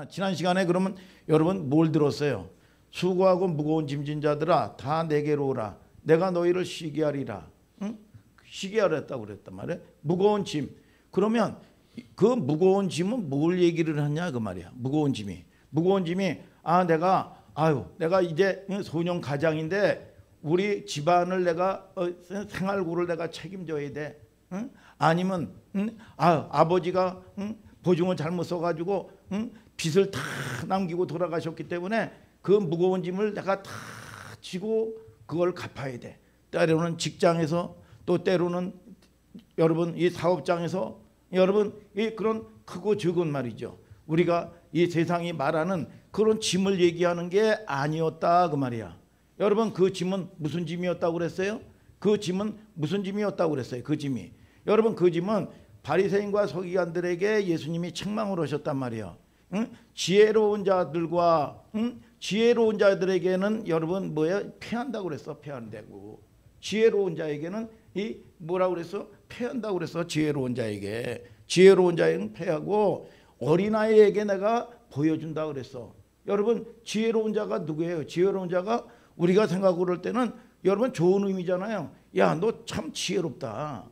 지난 시간에 그러면 여러분 뭘 들었어요? 수고하고 무거운 짐진 자들아 다 내게로 오라. 내가 너희를 쉬게 하리라. 응? 쉬게 하랬다고 그랬단 말이에요. 무거운 짐. 그러면 그 무거운 짐은 뭘 얘기를 하냐 그 말이야. 무거운 짐이 내가 이제 소년 가장인데 우리 집안을 내가 생활고를 내가 책임져야 돼. 응? 아니면 아버지가 보증을 잘못 써가지고 빚을 다 남기고 돌아가셨기 때문에 그 무거운 짐을 내가 다 지고 그걸 갚아야 돼. 때로는 직장에서 또 때로는 여러분 이 사업장에서 여러분 이 그런 크고 적은 말이죠. 우리가 이 세상이 말하는 그런 짐을 얘기하는 게 아니었다 그 말이야. 여러분 그 짐은 무슨 짐이었다고 그랬어요? 그 짐은 무슨 짐이었다고 그랬어요? 그 짐이 여러분 그 짐은 바리새인과 서기관들에게 예수님이 책망을 하셨단 말이에요. 응? 지혜로운 자들과 지혜로운 자들에게는 여러분 뭐예요? 패한다고 그랬어. 패한다고. 지혜로운 자에게는 이 뭐라고 그랬어? 패한다고 그랬어. 지혜로운 자에게는 패하고 어린아이에게 내가 보여준다고 그랬어. 여러분 지혜로운 자가 누구예요? 지혜로운 자가 우리가 생각을 할 때는 여러분 좋은 의미잖아요. 야, 너 참 지혜롭다.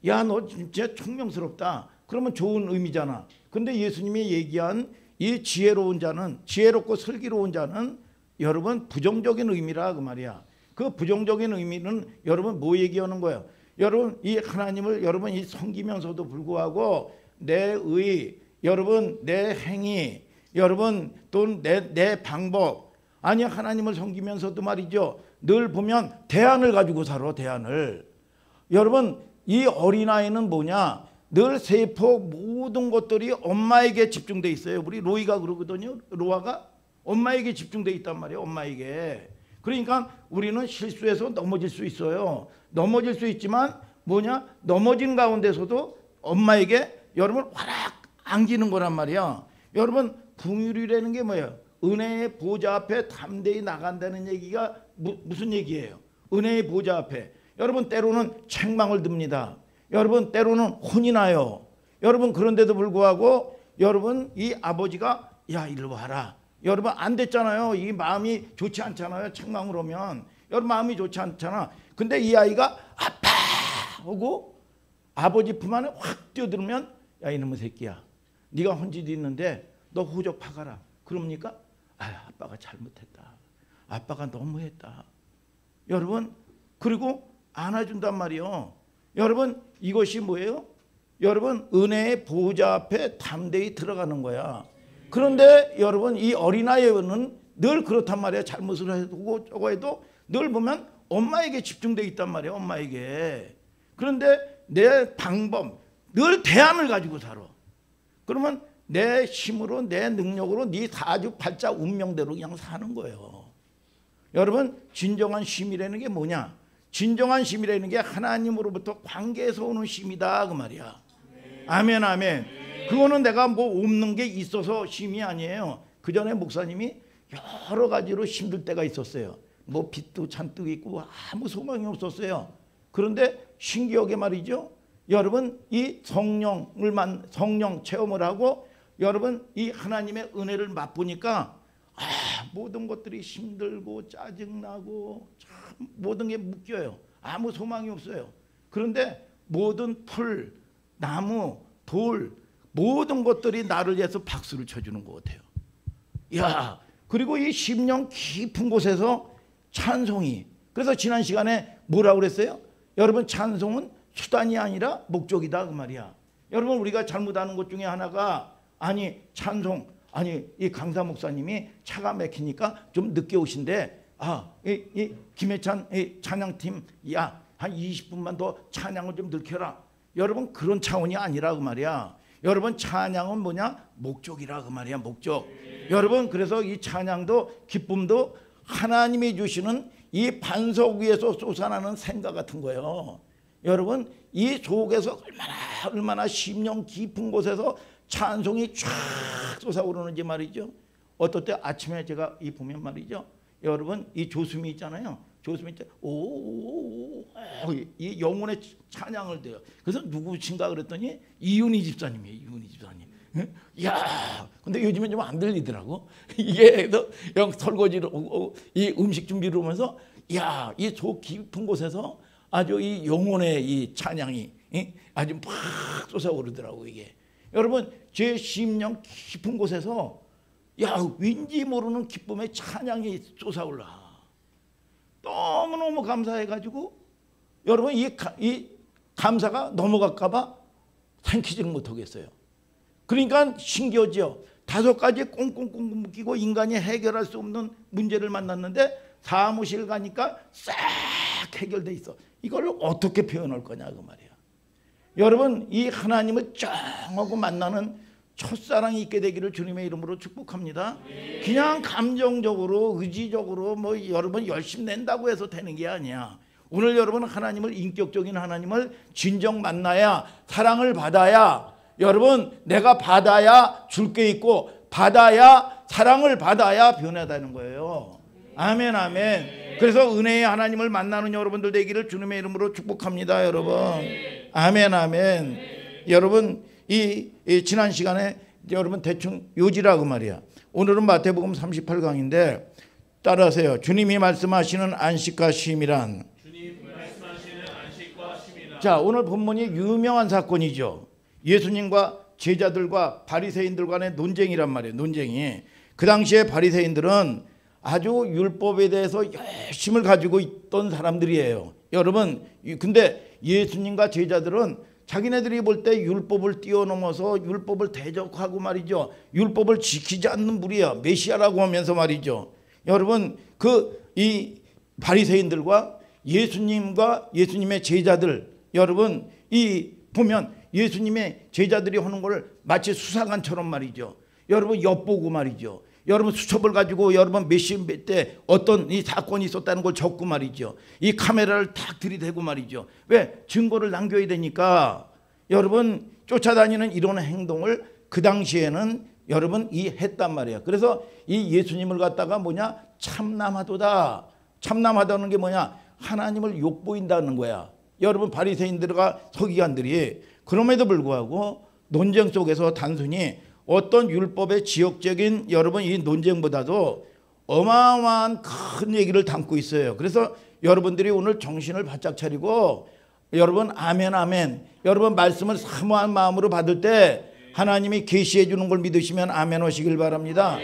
야, 너 진짜 총명스럽다. 그러면 좋은 의미잖아. 근데 예수님이 얘기한 이 지혜로운 자는 지혜롭고 슬기로운 자는 여러분 부정적인 의미라 그 말이야. 그 부정적인 의미는 여러분 뭐 얘기하는 거예요? 여러분 이 하나님을 여러분 이 섬기면서도 불구하고 내 의 여러분 내 행위 여러분 또 내 방법 아니 하나님을 섬기면서도 말이죠. 늘 보면 대안을 가지고 살아. 대안을. 여러분 이 어린아이는 뭐냐? 늘 세포 모든 것들이 엄마에게 집중돼 있어요. 우리 로이가 그러거든요. 로아가 엄마에게 집중돼 있단 말이에요. 엄마에게. 그러니까 우리는 실수해서 넘어질 수 있어요. 넘어질 수 있지만 뭐냐? 넘어진 가운데서도 엄마에게 여러분 와락 안기는 거란 말이야. 여러분 긍휼이라는 게 뭐예요? 은혜의 보좌 앞에 담대히 나간다는 얘기가 무슨 얘기예요? 은혜의 보좌 앞에 여러분 때로는 책망을 듭니다. 여러분 때로는 혼이 나요. 여러분 그런데도 불구하고 여러분 이 아버지가 야 이리 와라. 여러분 안 됐잖아요. 이 마음이 좋지 않잖아요. 책망을 오면 여러분 마음이 좋지 않잖아. 근데 이 아이가 아빠 하고 아버지 품 안에 확 뛰어들면 야 이놈의 새끼야. 네가 혼짓이 있는데 너 호적 파가라. 그럽니까? 아빠가 잘못했다. 아빠가 너무했다. 여러분 그리고 안아준단 말이요. 여러분 이것이 뭐예요? 여러분 은혜의 보좌 앞에 담대히 들어가는 거야. 그런데 여러분 이 어린아이는 늘 그렇단 말이에요. 잘못을 해도 저거 해도 늘 보면 엄마에게 집중되어 있단 말이에요. 엄마에게. 그런데 내 방법 늘 대안을 가지고 살아. 그러면 내 힘으로 내 능력으로 네 사주팔자 운명대로 그냥 사는 거예요. 여러분 진정한 쉼이라는 게 뭐냐? 진정한 쉼이라는 게 하나님으로부터 관계에서 오는 쉼이다 그 말이야. 아멘 아멘. 그거는 내가 뭐 없는 게 있어서 쉼이 아니에요. 그 전에 목사님이 여러 가지로 힘들 때가 있었어요. 뭐 빚도 잔뜩 있고 아무 소망이 없었어요. 그런데 신기하게 말이죠. 여러분 이 성령 체험을 하고 여러분 이 하나님의 은혜를 맛보니까 모든 것들이 힘들고 짜증나고 참 모든 게 묶여요. 아무 소망이 없어요. 그런데 모든 풀, 나무, 돌 모든 것들이 나를 위해서 박수를 쳐주는 것 같아요. 야, 그리고 이 심령 깊은 곳에서 찬송이. 그래서 지난 시간에 뭐라고 그랬어요? 여러분 찬송은 수단이 아니라 목적이다 그 말이야. 여러분 우리가 잘못하는 것 중에 하나가 아니 찬송 아니 이 강사 목사님이 차가 막히니까 좀 늦게 오신대. 이 김해찬 이 찬양팀 야 한 20분만 더 찬양을 좀 늦춰라. 여러분 그런 차원이 아니라 그 말이야. 여러분 찬양은 뭐냐? 목적이라 그 말이야. 목적. 여러분 그래서 이 찬양도 기쁨도 하나님이 주시는 이 반석 위에서 솟아나는 생각 같은 거예요. 여러분 이 속에서 얼마나 심령 깊은 곳에서 찬송이 쫙 솟아오르는지 말이죠. 어떨 때 아침에 제가 이 보면 말이죠. 여러분 이 조수미 있잖아요. 조수미 때 이 영혼의 찬양을 돼요. 그래서 누구신가 그랬더니 이윤희 집사님이에요. 이윤희 집사님. 야, 근데 요즘엔 좀 안 들리더라고. 이게 영 설거지로 이 음식 준비를 하면서 야, 이 저 깊은 곳에서 아주 이 영혼의 이 찬양이 아주 막 솟아오르더라고 이게. 여러분 제 심령 깊은 곳에서 야, 왠지 모르는 기쁨의 찬양이 솟아올라. 너무너무 감사해가지고 여러분 이 감사가 넘어갈까봐 삼키지를 못하겠어요. 그러니까 신기하죠. 5가지 꽁꽁꽁 묶이고 인간이 해결할 수 없는 문제를 만났는데 사무실 가니까 싹 해결돼 있어. 이걸 어떻게 표현할 거냐 그 말이야. 여러분 이 하나님을 짱하고 만나는 첫사랑이 있게 되기를 주님의 이름으로 축복합니다. 그냥 감정적으로 의지적으로 뭐 여러분 열심 낸다고 해서 되는 게 아니야. 오늘 여러분 하나님을 인격적인 하나님을 진정 만나야 사랑을 받아야 여러분 내가 받아야 줄 게 있고 받아야 사랑을 받아야 변하다는 거예요. 아멘 아멘. 그래서 은혜의 하나님을 만나는 여러분들 되기를 주님의 이름으로 축복합니다. 여러분 아멘 아멘. 여러분 이 지난 시간에 여러분 대충 요지라고 말이야. 오늘은 마태복음 38강인데 따라하세요. 주님이 말씀하시는 안식과 쉼이란. 자, 오늘 본문이 유명한 사건이죠. 예수님과 제자들과 바리새인들 간의 논쟁이란 말이에요. 논쟁이. 그 당시에 바리새인들은 아주 율법에 대해서 열심을 가지고 있던 사람들이에요. 여러분 근데 예수님과 제자들은 자기네들이 볼 때 율법을 뛰어넘어서 율법을 대적하고 말이죠. 율법을 지키지 않는 무리야. 메시아라고 하면서 말이죠. 여러분 이 바리새인들과 예수님과 예수님의 제자들 여러분 이 보면 예수님의 제자들이 하는 걸 마치 수사관처럼 말이죠. 여러분 엿보고 말이죠. 여러분 수첩을 가지고 여러분 몇 시 몇 때 어떤 이 사건이 있었다는 걸 적고 말이죠. 이 카메라를 탁 들이대고 말이죠. 왜? 증거를 남겨야 되니까. 여러분 쫓아다니는 이런 행동을 그 당시에는 여러분 했단 말이에요. 그래서 이 예수님을 갖다가 뭐냐? 참남하도다. 참남하다는 게 뭐냐? 하나님을 욕보인다는 거야. 여러분 바리새인들과 서기관들이 그럼에도 불구하고 논쟁 속에서 단순히 어떤 율법의 지역적인 여러분 이 논쟁보다도 어마어마한 큰 얘기를 담고 있어요. 그래서 여러분들이 오늘 정신을 바짝 차리고 여러분 아멘 아멘 여러분 말씀을 사모한 마음으로 받을 때 하나님이 계시해 주는 걸 믿으시면 아멘 하시길 바랍니다.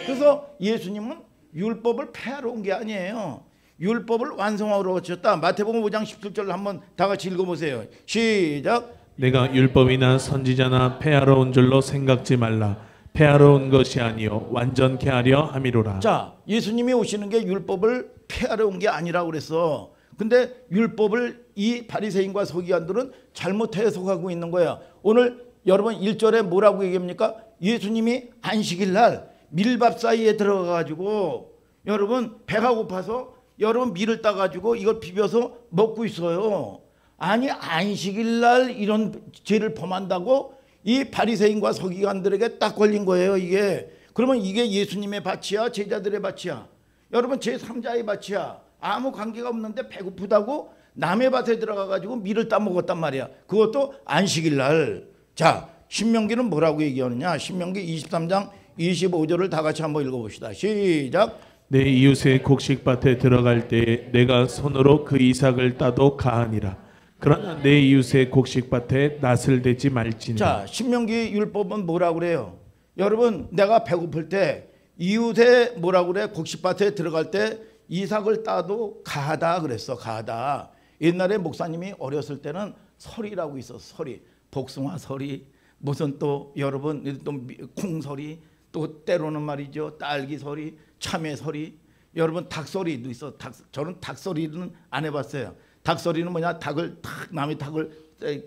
그래서 예수님은 율법을 폐하러 온 게 아니에요. 율법을 완성하러 오셨다. 마태복음 5장 17절 한번 다 같이 읽어보세요. 시작. 내가 율법이나 선지자나 폐하러 온 줄로 생각지 말라. 폐하러 온 것이 아니요 완전케 하려 함이로라. 자, 예수님이 오시는 게 율법을 폐하러 온 게 아니라고 그랬어. 근데 율법을 이 바리새인과 서기관들은 잘못 해석하고 있는 거야. 오늘 여러분 1절에 뭐라고 얘기합니까? 예수님이 안식일 날 밀밥 사이에 들어가 가지고 여러분 배가 고파서 여러분 밀을 따 가지고 이걸 비벼서 먹고 있어요. 아니 안식일 날 이런 죄를 범한다고 이 바리새인과 서기관들에게 딱 걸린 거예요. 이게 그러면 이게 예수님의 밭이야 제자들의 밭이야? 여러분 제3자의 밭이야. 아무 관계가 없는데 배고프다고 남의 밭에 들어가 가지고 밀을 따 먹었단 말이야. 그것도 안식일 날. 자, 신명기는 뭐라고 얘기하느냐? 신명기 23장 25절을 다 같이 한번 읽어봅시다. 시작. 내 이웃의 곡식밭에 들어갈 때에 내가 손으로 그 이삭을 따도 가하니라. 그러나 내 이웃의 곡식밭에 낫을 대지 말지니라. 자, 신명기 율법은 뭐라고 그래요? 여러분 내가 배고플 때 이웃의 뭐라고 그래? 곡식밭에 들어갈 때 이삭을 따도 가하다 그랬어. 가하다. 옛날에 목사님이 어렸을 때는 설이라고 있어. 설이. 복숭아 설이 무슨 또 여러분 또 콩설이 또 때로는 말이죠. 딸기 설이 참외 설이 여러분 닭설이도 있어. 저는 닭설이는 안 해봤어요. 닭설이는 뭐냐? 닭을 탁 남의 닭을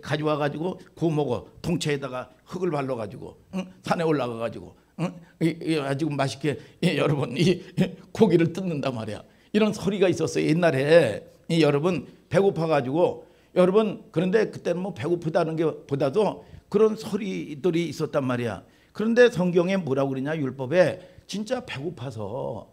가져와 가지고 구워 먹어. 통째에다가 흙을 발라 가지고 산에 올라가 가지고 아주 맛있게 여러분 이 고기를 뜯는단 말이야. 이런 설이가 있었어요. 옛날에 여러분 배고파 가지고 여러분 그런데 그때는 뭐 배고프다는 게 보다도 그런 설이들이 있었단 말이야. 그런데 성경에 뭐라고 그러냐? 율법에 진짜 배고파서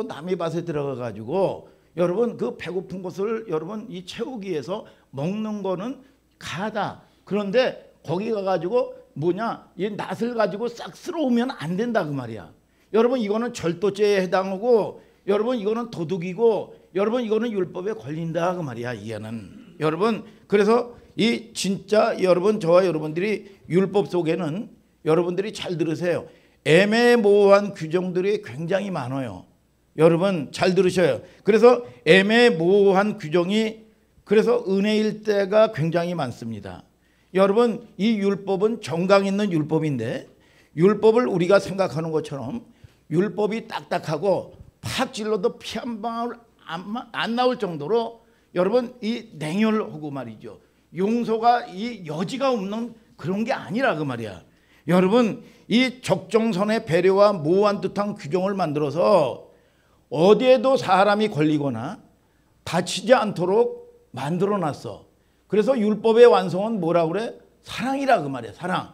남의 밭에 들어가 가지고 여러분 그 배고픈 것을 여러분 이 채우기 위해서 먹는 거는 가다. 그런데 거기 가가지고 뭐냐, 이 낫을 가지고 싹 쓸어오면 안 된다 그 말이야. 여러분 이거는 절도죄에 해당하고, 여러분 이거는 도둑이고, 여러분 이거는 율법에 걸린다 그 말이야. 이게는 여러분, 그래서 이 진짜 여러분, 저와 여러분들이 율법 속에는 여러분들이 잘 들으세요. 애매모호한 규정들이 굉장히 많아요. 여러분 잘 들으셔요. 그래서 애매모호한 규정이, 그래서 은혜일 때가 굉장히 많습니다. 여러분 이 율법은 정강 있는 율법인데, 율법을 우리가 생각하는 것처럼 율법이 딱딱하고 팍 찔러도 피 한 방울 안 나올 정도로 여러분 이 냉혈하고 말이죠, 용서가 이 여지가 없는 그런 게 아니라 그 말이야. 여러분 이 적정선의 배려와 모호한 듯한 규정을 만들어서 어디에도 사람이 걸리거나 다치지 않도록 만들어놨어. 그래서 율법의 완성은 뭐라 그래? 사랑이라 그 말이야. 사랑.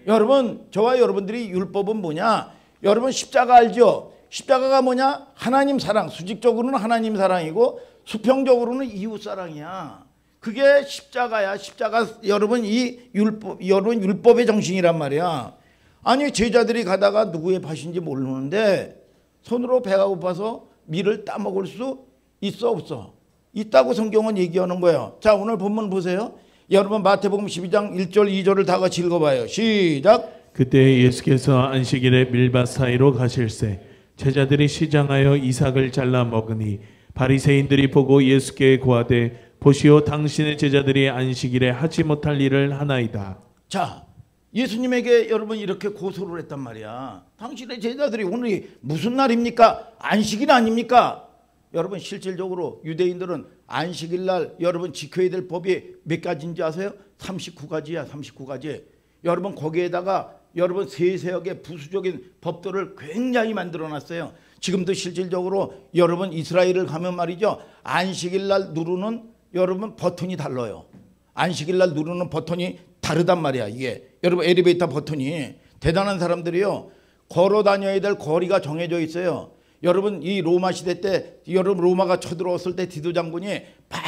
여러분 저와 여러분들이 율법은 뭐냐? 여러분 십자가 알죠? 십자가가 뭐냐? 하나님 사랑. 수직적으로는 하나님 사랑이고 수평적으로는 이웃 사랑이야. 그게 십자가야. 십자가 여러분 이 율법, 여러분 율법의 정신이란 말이야. 아니 제자들이 가다가 누구의 밭인지 모르는데 손으로 배가 고파서 밀을 따먹을 수 있어 없어? 있다고 성경은 얘기하는 거예요. 자 오늘 본문 보세요. 여러분 마태복음 12장 1절 2절을 다 같이 읽어봐요. 시작. 그때 예수께서 안식일에 밀밭 사이로 가실새 제자들이 시장하여 이삭을 잘라 먹으니 바리새인들이 보고 예수께 고하되 보시오 당신의 제자들이 안식일에 하지 못할 일을 하나이다. 자 예수님에게 여러분 이렇게 고소를 했단 말이야. 당신의 제자들이 오늘이 무슨 날입니까? 안식일 아닙니까? 여러분 실질적으로 유대인들은 안식일 날 여러분 지켜야 될 법이 몇 가지인지 아세요? 39가지야. 39가지. 여러분 거기에다가 여러분 세세하게 부수적인 법들을 굉장히 만들어놨어요. 지금도 실질적으로 여러분 이스라엘을 가면 말이죠, 안식일 날 누르는 여러분 버튼이 달라요. 안식일 날 누르는 버튼이 다르단 말이야. 이게 여러분 엘리베이터 버튼이, 대단한 사람들이요 걸어 다녀야 될 거리가 정해져 있어요. 여러분 이 로마 시대 때 여러분 로마가 쳐들어왔을 때 디도 장군이 팍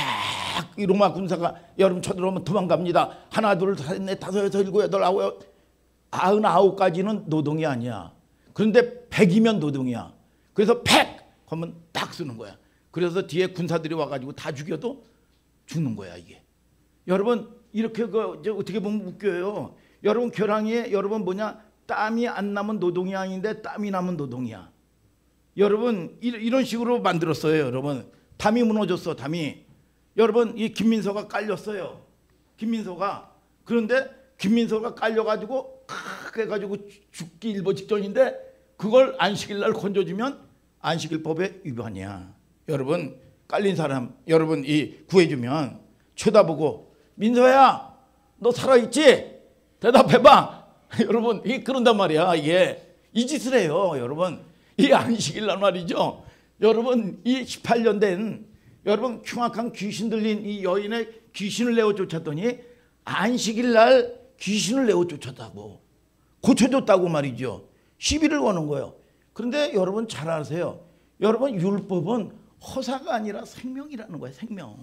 이 로마 군사가 여러분 쳐들어오면 도망갑니다. 하나 둘 셋 넷 다섯 여섯 일곱 여덟 아홉 99가지는 노동이 아니야. 그런데 100이면 노동이야. 그래서 100 하면 딱 쓰는 거야. 그래서 뒤에 군사들이 와가지고 다 죽여도 죽는 거야 이게. 여러분 이렇게 어떻게 보면 웃겨요. 여러분 겨랑이에 여러분 뭐냐, 땀이 안 나면 노동이 아닌데 땀이 나면 노동이야. 여러분 이런 식으로 만들었어요. 여러분 담이 무너졌어. 담이. 여러분 이 김민서가 깔렸어요. 김민서가. 그런데 김민서가 깔려가지고 칵 해가지고 죽기 일보 직전인데 그걸 안식일 날 건져주면 안식일법의 위반이야. 여러분 깔린 사람 여러분 이 구해주면 쳐다보고 민서야 너 살아있지? 대답해봐. 여러분 이 그런단 말이야. 이게 이 짓을 해요. 여러분 이 안식일 날 말이죠. 여러분 이 18년 된 여러분 흉악한 귀신 들린 이 여인의 귀신을 내어 쫓았더니 안식일 날 귀신을 내어 쫓았다고 고쳐줬다고 말이죠. 시비를 거는 거예요. 그런데 여러분 잘 아세요. 여러분 율법은 허사가 아니라 생명이라는 거예요. 생명.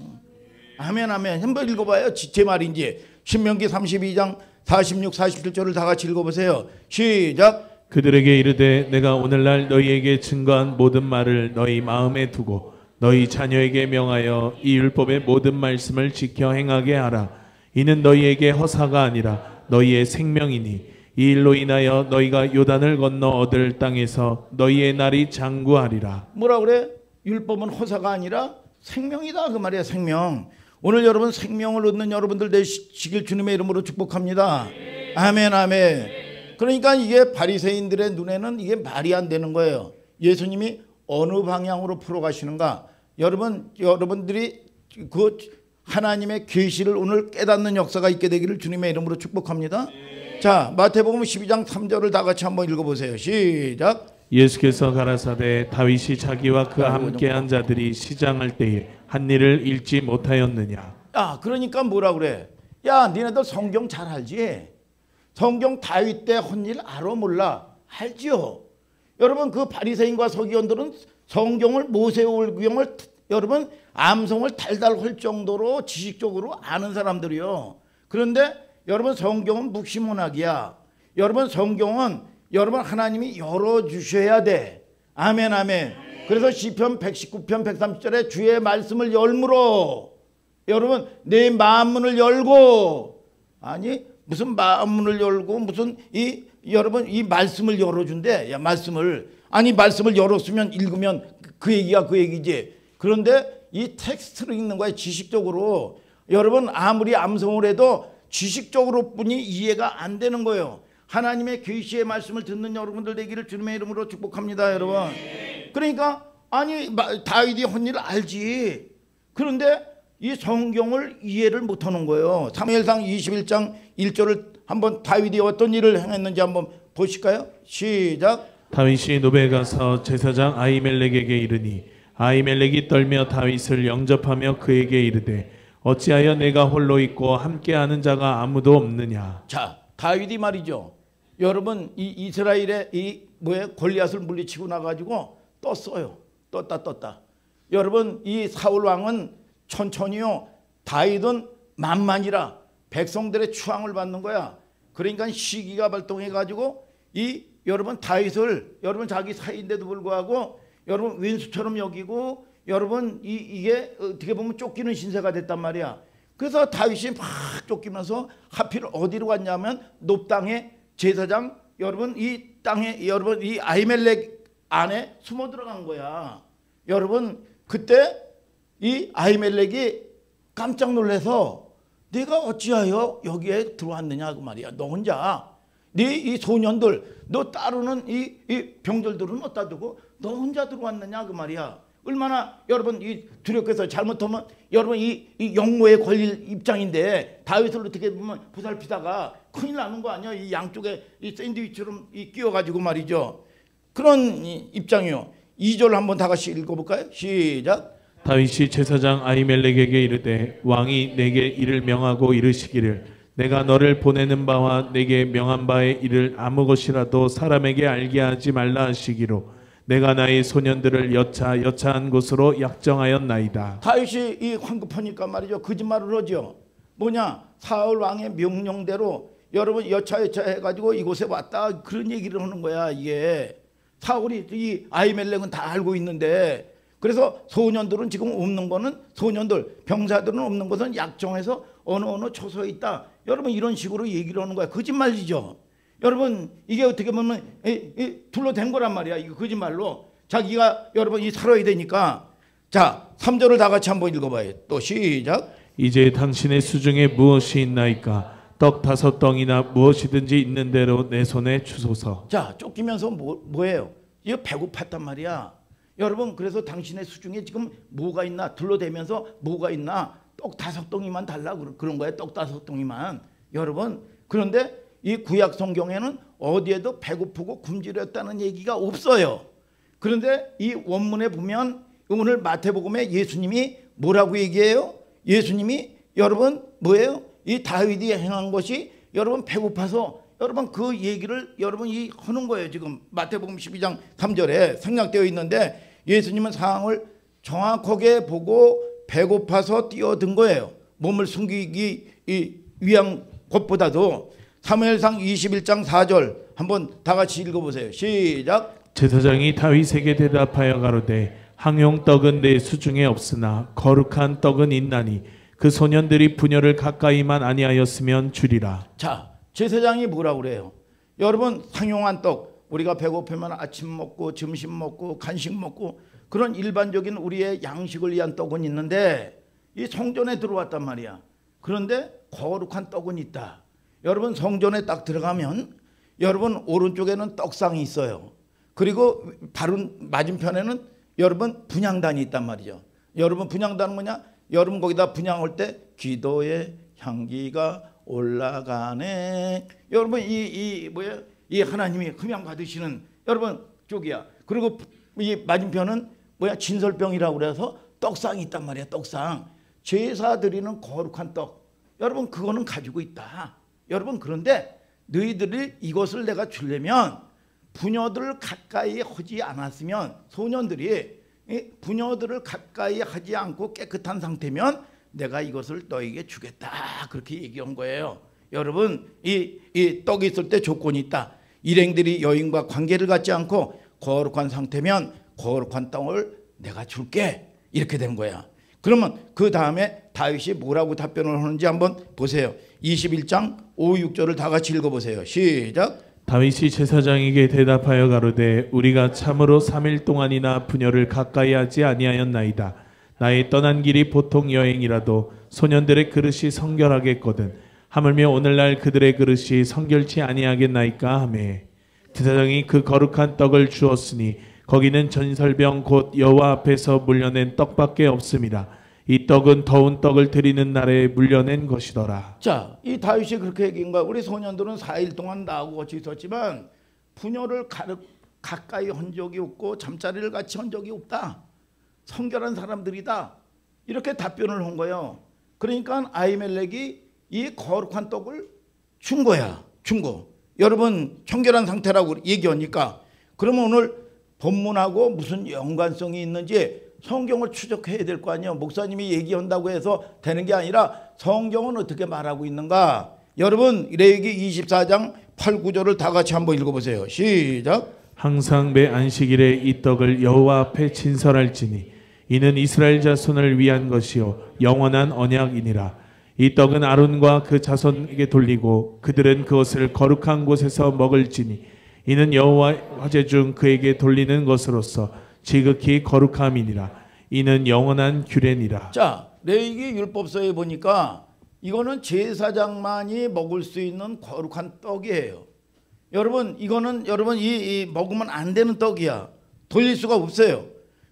아멘 아멘. 한번 읽어봐요. 제 말인지. 신명기 32장 46, 47절을 다 같이 읽어보세요. 시작. 그들에게 이르되 내가 오늘날 너희에게 증거한 모든 말을 너희 마음에 두고 너희 자녀에게 명하여 이 율법의 모든 말씀을 지켜 행하게 하라. 이는 너희에게 허사가 아니라 너희의 생명이니 이 일로 인하여 너희가 요단을 건너 얻을 땅에서 너희의 날이 장구하리라. 뭐라 그래? 율법은 허사가 아니라 생명이다 그 말이야. 생명. 오늘 여러분 생명을 얻는 여러분들 되시길 주님의 이름으로 축복합니다. 아멘 아멘. 그러니까 이게 바리새인들의 눈에는 이게 말이 안 되는 거예요. 예수님이 어느 방향으로 풀어가시는가? 여러분들이 그 하나님의 계시를 오늘 깨닫는 역사가 있게 되기를 주님의 이름으로 축복합니다. 자 마태복음 12장 3절을 다 같이 한번 읽어보세요. 시작. 예수께서 가라사대 다윗이 자기와 그 함께한 자들이 시장할 때에 한 일을 읽지 못하였느냐. 야 그러니까 뭐라 그래? 야 니네들 성경 잘 알지? 성경 다윗 때 한 일 알아 몰라? 알지요. 여러분 그 바리새인과 서기관들은 성경을 모세오경을 여러분 암송을 달달 할 정도로 지식적으로 아는 사람들이요. 그런데 여러분 성경은 묵시문학이야. 여러분 성경은 여러분 하나님이 열어주셔야 돼. 아멘 아멘. 그래서 시편 119편 130절에 주의 말씀을 열므로 여러분 내 마음문을 열고, 아니 무슨 마음문을 열고 무슨 이 여러분 이 말씀을 열어준대. 야 말씀을, 아니 말씀을 열었으면 읽으면 그 얘기야 그 얘기지. 그런데 이 텍스트를 읽는 거야. 지식적으로 여러분 아무리 암송을 해도 지식적으로 뿐이 이해가 안 되는 거예요. 하나님의 계시의 말씀을 듣는 여러분들 되기를 주님의 이름으로 축복합니다 여러분. 그러니까 아니 다윗이 한 일을 알지. 그런데 이 성경을 이해를 못하는 거예요. 사무엘상 21장 1절을 한번 다윗이 어떤 일을 행했는지 한번 보실까요? 시작. 다윗이 노베에 가서 제사장 아히멜렉에게 이르니 아히멜렉이 떨며 다윗을 영접하며 그에게 이르되 어찌하여 내가 홀로 있고 함께하는 자가 아무도 없느냐. 자, 다윗이 말이죠. 여러분 이 이스라엘의 이 골리앗을 물리치고 나가지고 떴어요. 떴다. 여러분 이 사울 왕은 천천히요. 다윗은 만만이라 백성들의 추앙을 받는 거야. 그러니까 시기가 발동해가지고 이 여러분 다윗을 여러분 자기 사이인데도 불구하고 여러분 왼수처럼 여기고 여러분 이게 어떻게 보면 쫓기는 신세가 됐단 말이야. 그래서 다윗이 막 쫓기면서 하필 어디로 갔냐면 높 땅에 제사장 여러분 이 땅에 여러분 이 아히멜렉 안에 숨어 들어간 거야. 여러분 그때 이 아히멜렉이 깜짝 놀라서 네가 어찌하여 여기에 들어왔느냐 그 말이야. 너 혼자 네 이 소년들 너 따르는 이 병들들은 어디다 두고 너 혼자 들어왔느냐 그 말이야. 얼마나 여러분 이 두렵겠어요. 잘못하면 여러분 이 영모에 걸릴 입장인데 다윗을 어떻게 보면 보살피다가 큰일 나는 거 아니야. 이 양쪽에 이 샌드위치처럼 끼워가지고 말이죠. 그런 입장이요. 2절 한번 다 같이 읽어볼까요? 시작. 다윗이 제사장 아히멜렉에게 이르되 왕이 내게 이를 명하고 이르시기를 내가 너를 보내는 바와 내게 명한 바의 일을 아무 것이라도 사람에게 알게 하지 말라 하시기로 내가 나의 소년들을 여차한 곳으로 약정하였나이다. 다윗이 이 황급하니까 말이죠. 거짓말을 하죠. 뭐냐? 사울 왕의 명령대로 여러분 여차해가지고 이곳에 왔다 그런 얘기를 하는 거야. 이게 사울이 이 아히멜렉은 다 알고 있는데, 그래서 소년들은 지금 없는 거는 소년들 병사들은 없는 것은 약정해서 어느 초소에 있다. 여러분 이런 식으로 얘기를 하는 거야. 거짓말이죠. 여러분 이게 어떻게 보면 둘러댄 거란 말이야. 이거 거짓말로 자기가 여러분 이 살아야 되니까. 자 3절을 다 같이 한번 읽어봐요. 또 시작. 이제 당신의 수중에 무엇이 있나이까 떡 5덩이나 무엇이든지 있는 대로 내 손에 주소서. 자 쫓기면서 뭐예요? 이거 배고팠단 말이야. 여러분 그래서 당신의 수중에 지금 뭐가 있나 둘러대면서 뭐가 있나 떡 5덩이만 달라 그런 거예요. 떡 5덩이만. 여러분 그런데 이 구약 성경에는 어디에도 배고프고 굶주렸다는 얘기가 없어요. 그런데 이 원문에 보면 오늘 마태복음에 예수님이 뭐라고 얘기해요? 예수님이 여러분 뭐예요? 이 다윗이 행한 것이 여러분 배고파서 여러분 그 얘기를 여러분 이 하는 거예요. 지금 마태복음 12장 3절에 생략되어 있는데 예수님은 상황을 정확하게 보고 배고파서 뛰어든 거예요. 몸을 숨기기 위한 것보다도. 사무엘상 21장 4절 한번 다 같이 읽어보세요. 시작. 제사장이 다윗에게 대답하여 가로되 항용떡은 내 수중에 없으나 거룩한 떡은 있나니 그 소년들이 분열을 가까이만 아니하였으면 주리라. 자 제사장이 뭐라고 그래요? 여러분 상용한 떡, 우리가 배고프면 아침 먹고 점심 먹고 간식 먹고 그런 일반적인 우리의 양식을 위한 떡은 있는데 이 성전에 들어왔단 말이야. 그런데 거룩한 떡은 있다. 여러분 성전에 딱 들어가면 여러분 오른쪽에는 떡상이 있어요. 그리고 바로 맞은편에는 여러분 분향단이 있단 말이죠. 여러분 분향단은 뭐냐? 여러분 거기다 분향할 때 기도의 향기가 올라가네. 여러분 이 하나님이 흠양 받으시는 여러분 쪽이야. 그리고 이 맞은편은 뭐야? 진설병이라고 그래서 떡상이 있단 말이야. 떡상. 제사 드리는 거룩한 떡. 여러분 그거는 가지고 있다. 여러분 그런데 너희들이 이것을 내가 주려면 부녀들을 가까이 하지 않았으면 소년들이 부녀들을 가까이 하지 않고 깨끗한 상태면 내가 이것을 너에게 주겠다. 그렇게 얘기한 거예요. 여러분 이 떡이 있을 때 조건이 있다. 일행들이 여인과 관계를 갖지 않고 거룩한 상태면 거룩한 떡을 내가 줄게. 이렇게 된 거야. 그러면 그 다음에 다윗이 뭐라고 답변을 하는지 한번 보세요. 21장 5, 6절을 다 같이 읽어보세요. 시작. 다윗이 제사장에게 대답하여 가로되 우리가 참으로 3일 동안이나 부녀를 가까이 하지 아니하였나이다. 나의 떠난 길이 보통 여행이라도 소년들의 그릇이 성결하겠거든. 하물며 오늘날 그들의 그릇이 성결치 아니하겠나이까 하매 제사장이 그 거룩한 떡을 주었으니 거기는 전설병 곧 여호와 앞에서 물려낸 떡밖에 없습니다. 이 떡은 더운 떡을 드리는 날에 물려낸 것이더라. 자, 이 다윗이 그렇게 얘기한 거야. 우리 소년들은 4일 동안 나하고 같이 있었지만 부녀를 가까이 한 적이 없고 잠자리를 같이 한 적이 없다. 성결한 사람들이다. 이렇게 답변을 한 거예요. 그러니까 아히멜렉이 이 거룩한 떡을 준 거야. 준 거. 여러분 청결한 상태라고 얘기하니까 그러면 오늘 본문하고 무슨 연관성이 있는지 성경을 추적해야 될 거 아니에요. 목사님이 얘기한다고 해서 되는 게 아니라 성경은 어떻게 말하고 있는가. 여러분 레위기 24장 8, 9절을 다 같이 한번 읽어보세요. 시작. 항상 매 안식일에 이 떡을 여호와 앞에 진설할지니 이는 이스라엘 자손을 위한 것이요 영원한 언약이니라. 이 떡은 아론과 그 자손에게 돌리고 그들은 그것을 거룩한 곳에서 먹을지니 이는 여호와 화제 중 그에게 돌리는 것으로서 지극히 거룩함이니라. 이는 영원한 규례니라. 자, 레위기 율법서에 보니까 이거는 제사장만이 먹을 수 있는 거룩한 떡이에요. 여러분 이거는 여러분 이 먹으면 안 되는 떡이야. 돌릴 수가 없어요.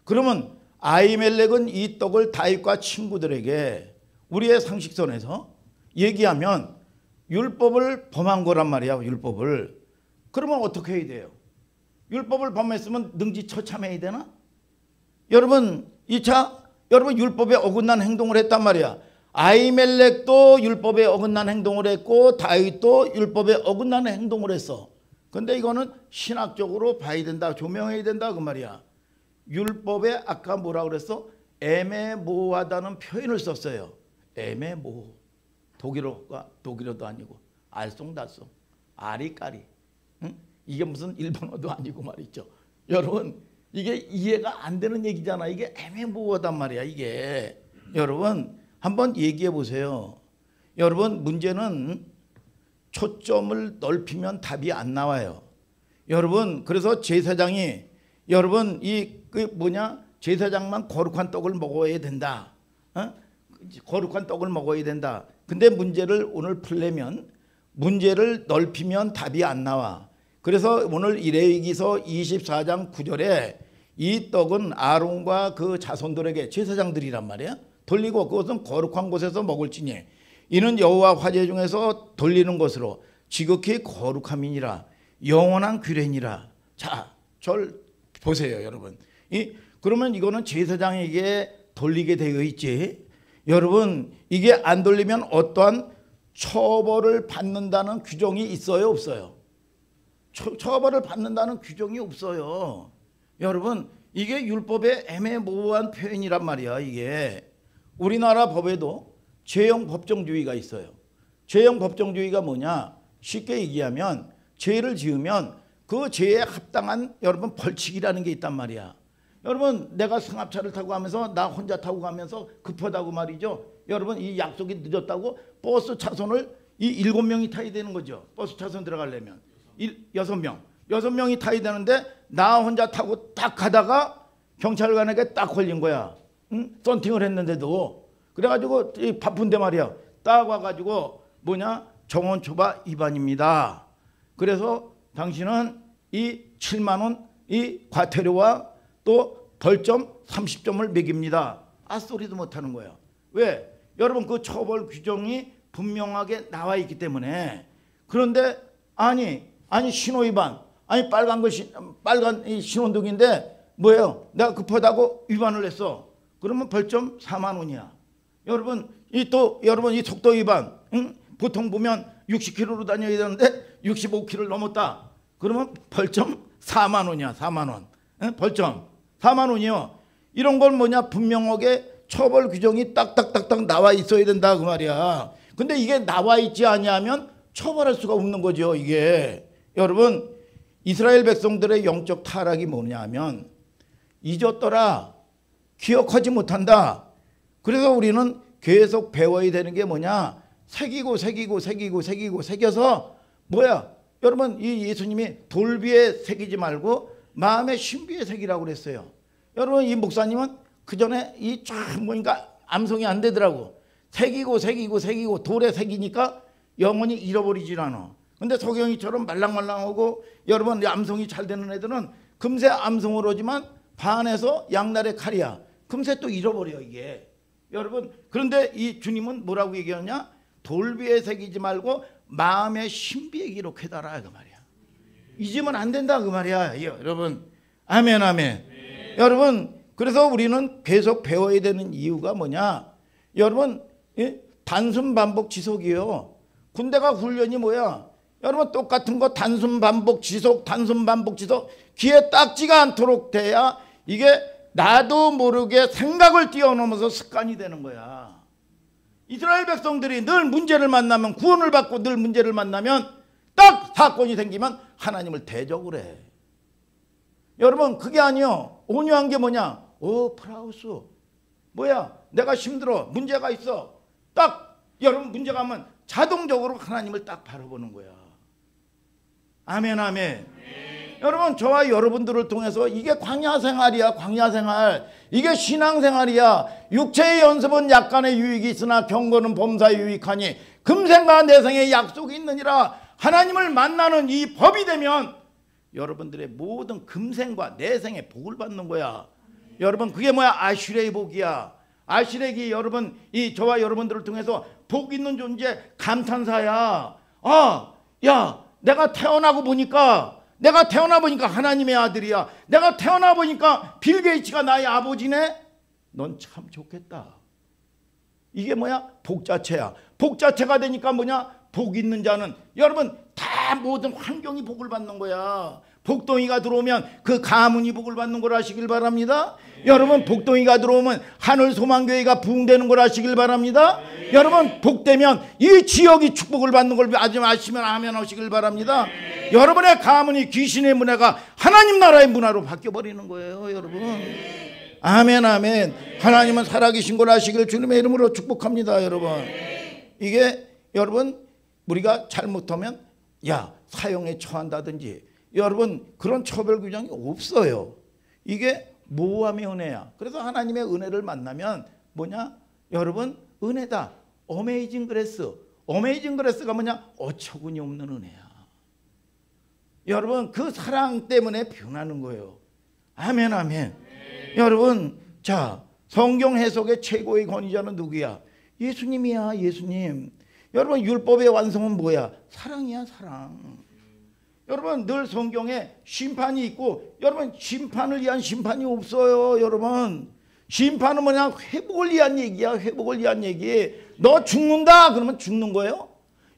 그러면 아히멜렉은 이 떡을 다윗과 친구들에게 우리의 상식선에서 얘기하면 율법을 범한 거란 말이야. 율법을. 그러면 어떻게 해야 돼요? 율법을 범했으면 능지처참해야 되나? 여러분 2차 여러분 율법에 어긋난 행동을 했단 말이야. 아히멜렉도 율법에 어긋난 행동을 했고 다윗도 율법에 어긋난 행동을 했어. 근데 이거는 신학적으로 봐야 된다. 조명해야 된다 그 말이야. 율법에 아까 뭐라 그랬어? 애매모호하다는 표현을 썼어요. 애매모호. 독일어도 아니고 알쏭달쏭 아리까리. 응? 이게 무슨 일본어도 아니고 말이죠. 여러분 이게 이해가 안 되는 얘기잖아. 이게 애매모호하단 말이야. 이게 여러분 한번 얘기해 보세요. 여러분 문제는 초점을 넓히면 답이 안 나와요. 여러분 그래서 제사장이 여러분 제사장만 거룩한 떡을 먹어야 된다. 거룩한 떡을 먹어야 된다. 근데 문제를 오늘 풀려면 문제를 넓히면 답이 안 나와. 그래서 오늘 레위기서 24장 9절에 이 떡은 아론과 그 자손들에게 제사장들이란 말이야. 돌리고 그것은 거룩한 곳에서 먹을지니 이는 여호와 화제 중에서 돌리는 것으로 지극히 거룩함이니라. 영원한 규례니라. 자, 절 보세요 여러분. 그러면 이거는 제사장에게 돌리게 되어 있지. 여러분 이게 안 돌리면 어떠한 처벌을 받는다는 규정이 있어요 없어요? 처벌을 받는다는 규정이 없어요. 여러분 이게 율법의 애매모호한 표현이란 말이야. 이게 우리나라 법에도 죄형 법정주의가 있어요. 죄형 법정주의가 뭐냐? 쉽게 얘기하면 죄를 지으면 그 죄에 합당한 여러분 벌칙이라는 게 있단 말이야. 여러분 내가 승합차를 타고 가면서 나 혼자 타고 가면서 급하다고 말이죠. 여러분 이 약속이 늦었다고 버스 차선을 이 7명이 타야 되는 거죠. 버스 차선 들어가려면 6명이 타야 되는데 나 혼자 타고 딱 가다가 경찰관에게 딱 걸린 거야. 응? 썬팅을 했는데도. 그래가지고 바쁜데 말이야. 딱 와가지고 정원 초과 위반입니다. 그래서 당신은 이 7만 원 이 과태료와 또 벌점 30점을 매깁니다. 앗소리도 못하는 거야. 왜? 여러분 그 처벌 규정이 분명하게 나와 있기 때문에. 그런데 아니 신호 위반, 빨간 이 신호등인데 뭐예요? 내가 급하다고 위반을 했어. 그러면 벌점 4만 원이야. 여러분 이 속도 위반, 응? 보통 보면 60km로 다녀야 되는데 65km를 넘었다. 그러면 벌점 4만 원이야. 4만 원. 응? 벌점 4만 원이요. 이런 걸 분명하게 처벌 규정이 딱딱딱딱 나와 있어야 된다 그 말이야. 근데 이게 나와 있지 아니하면 처벌할 수가 없는 거죠. 이게 여러분 이스라엘 백성들의 영적 타락이 뭐냐면 잊었더라, 기억하지 못한다. 그래서 우리는 계속 배워야 되는 게 뭐냐, 새기고 새겨서 뭐야 여러분, 이 예수님이 돌비에 새기지 말고 마음의 신비에 새기라고 그랬어요. 여러분 이 목사님은 그 전에 이 쫙 보니까 암송이 안 되더라고. 새기고 돌에 새기니까 영원히 잃어버리질 않아. 근데 석영이처럼 말랑말랑하고 여러분 암송이 잘 되는 애들은 금세 암송을 하지만 반에서 양날의 칼이야. 금세 또 잃어버려 이게. 여러분 그런데 이 주님은 뭐라고 얘기하냐, 돌비에 새기지 말고 마음의 신비에 기록해달라 그 말이야. 잊으면 안 된다 그 말이야. 여러분 아멘 아멘. 여러분 그래서 우리는 계속 배워야 되는 이유가 뭐냐, 여러분 단순 반복 지속이요. 군대가 훈련이 뭐야, 여러분 똑같은 거 단순 반복 지속 귀에 딱지가 않도록 돼야 이게 나도 모르게 생각을 뛰어넘어서 습관이 되는 거야. 이스라엘 백성들이 늘 문제를 만나면 구원을 받고 늘 문제를 만나면 딱 사건이 생기면 하나님을 대적을 해. 여러분 그게 아니요. 온유한 게 뭐냐, 프라우스 뭐야, 내가 힘들어 문제가 있어, 딱 여러분 문제가 오면 자동적으로 하나님을 딱 바라보는 거야. 아멘 아멘. 여러분 저와 여러분들을 통해서 이게 광야 생활이야. 광야 생활, 이게 신앙 생활이야. 육체의 연습은 약간의 유익이 있으나 경건은 범사에 유익하니 금생과 내생의 약속이 있느니라. 하나님을 만나는 이 법이 되면 여러분들의 모든 금생과 내생의 복을 받는 거야. 여러분 그게 뭐야, 아슈레의 복이야. 아슈레기 여러분 이 저와 여러분들을 통해서 복 있는 존재, 감탄사야. 야 내가 태어나 보니까 하나님의 아들이야. 내가 태어나 보니까 빌 게이츠가 나의 아버지네. 넌 참 좋겠다. 이게 뭐야, 복 자체야. 복 자체가 되니까 뭐냐, 복 있는 자는 여러분 다 모든 환경이 복을 받는 거야. 복덩이가 들어오면 그 가문이 복을 받는 걸 아시길 바랍니다. 여러분 복덩이가 들어오면 하늘 소망교회가 부흥되는 걸 아시길 바랍니다. 여러분 복되면 이 지역이 축복을 받는 걸 아시면 아멘 하시길 바랍니다. 여러분의 가문이 귀신의 문화가 하나님 나라의 문화로 바뀌어버리는 거예요. 여러분 아멘 아멘. 하나님은 살아계신 걸 아시길 주님의 이름으로 축복합니다. 여러분 이게 여러분 우리가 잘못하면 사형에 처한다든지 여러분 그런 처벌 규정이 없어요. 이게 모함의 은혜야. 그래서 하나님의 은혜를 만나면 뭐냐, 여러분 은혜다. 어메이징 그레스. 어메이징 그레스가 뭐냐, 어처구니 없는 은혜야. 여러분 그 사랑 때문에 변하는 거예요. 아멘 아멘. 여러분 자, 성경 해석의 최고의 권위자는 누구야? 예수님이야. 예수님. 여러분 율법의 완성은 뭐야? 사랑이야. 사랑. 여러분 늘 성경에 심판이 있고 여러분 심판을 위한 심판이 없어요. 여러분 심판은 뭐냐, 회복을 위한 얘기야. 회복을 위한 얘기. 너 죽는다 그러면 죽는 거예요?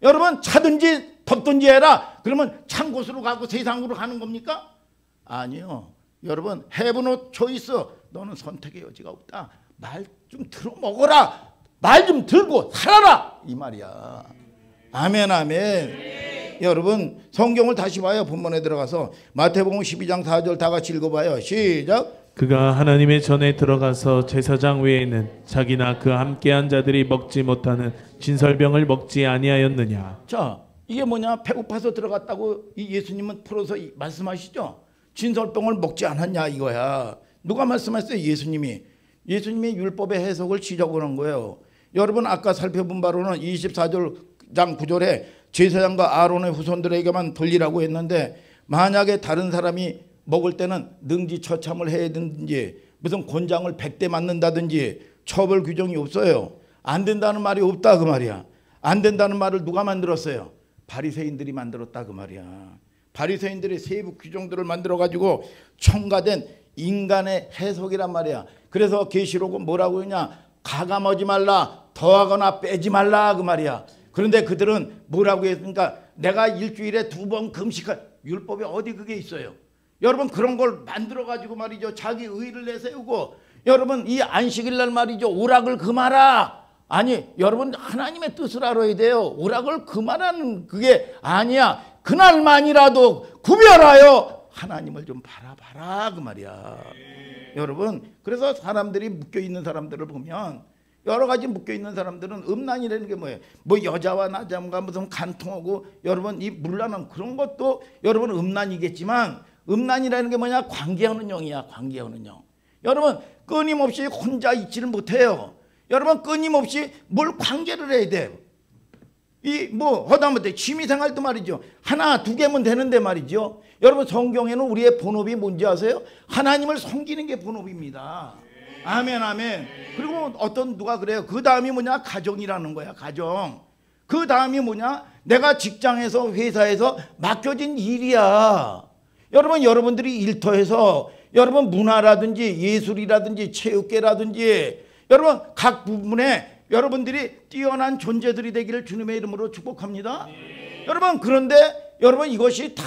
여러분 차든지 덮든지 해라 그러면 찬 곳으로 가고 세상으로 가는 겁니까? 아니요. 여러분 have no choice. 너는 선택의 여지가 없다. 말 좀 들어 먹어라. 말 좀 들고 살아라 이 말이야. 아멘 아멘. 여러분 성경을 다시 봐요. 본문에 들어가서 마태복음 12장 4절 다 같이 읽어봐요. 시작. 그가 하나님의 전에 들어가서 제사장 외에는 자기나 그 함께한 자들이 먹지 못하는 진설병을 먹지 아니하였느냐. 자 이게 뭐냐, 배고파서 들어갔다고 이 예수님은 풀어서 말씀하시죠. 진설병을 먹지 않았냐 이거야. 누가 말씀했어요? 예수님이. 예수님이 율법의 해석을 지적을 한 거예요. 여러분 아까 살펴본 바로는 24장 9절에 제사장과 아론의 후손들에게만 돌리라고 했는데 만약에 다른 사람이 먹을 때는 능지처참을 해야 되든지 무슨 곤장을 100대 맞는다든지 처벌 규정이 없어요. 안 된다는 말이 없다 그 말이야. 안 된다는 말을 누가 만들었어요? 바리새인들이 만들었다 그 말이야. 바리새인들이 세부 규정들을 만들어 가지고 첨가된 인간의 해석이란 말이야. 그래서 계시록은 뭐라고 하냐, 가감하지 말라, 더하거나 빼지 말라 그 말이야. 그런데 그들은 뭐라고 했습니까? 내가 일주일에 2번 금식할, 율법에 어디 그게 있어요? 여러분 그런 걸 만들어 가지고 말이죠, 자기 의를 내세우고 여러분 이 안식일 날 말이죠, 오락을 금하라. 아니 여러분 하나님의 뜻을 알아야 돼요. 오락을 그만하는 그게 아니야. 그날만이라도 구별하여 하나님을 좀 바라봐라 그 말이야. 여러분 그래서 사람들이 묶여있는 사람들을 보면 여러 가지 묶여있는 사람들은 음란이라는 게 뭐예요? 뭐 여자와 남자가 무슨 간통하고 여러분 이 물란한 그런 것도 여러분 음란이겠지만 음란이라는 게 뭐냐? 관계하는 영이야. 관계하는 영. 여러분 끊임없이 혼자 있지를 못해요. 여러분 끊임없이 뭘 관계를 해야 돼요. 이 뭐 하다못해 취미생활도 말이죠. 하나 두 개면 되는데 말이죠. 여러분 성경에는 우리의 본업이 뭔지 아세요? 하나님을 섬기는 게 본업입니다. 아멘 아멘. 그리고 어떤 누가 그래요. 그 다음이 뭐냐? 가정이라는 거야. 가정. 그 다음이 뭐냐? 내가 직장에서 회사에서 맡겨진 일이야. 여러분 여러분들이 일터에서 여러분 문화라든지 예술이라든지 체육계라든지 여러분 각 부분에 여러분들이 뛰어난 존재들이 되기를 주님의 이름으로 축복합니다. 여러분 그런데 여러분 이것이 다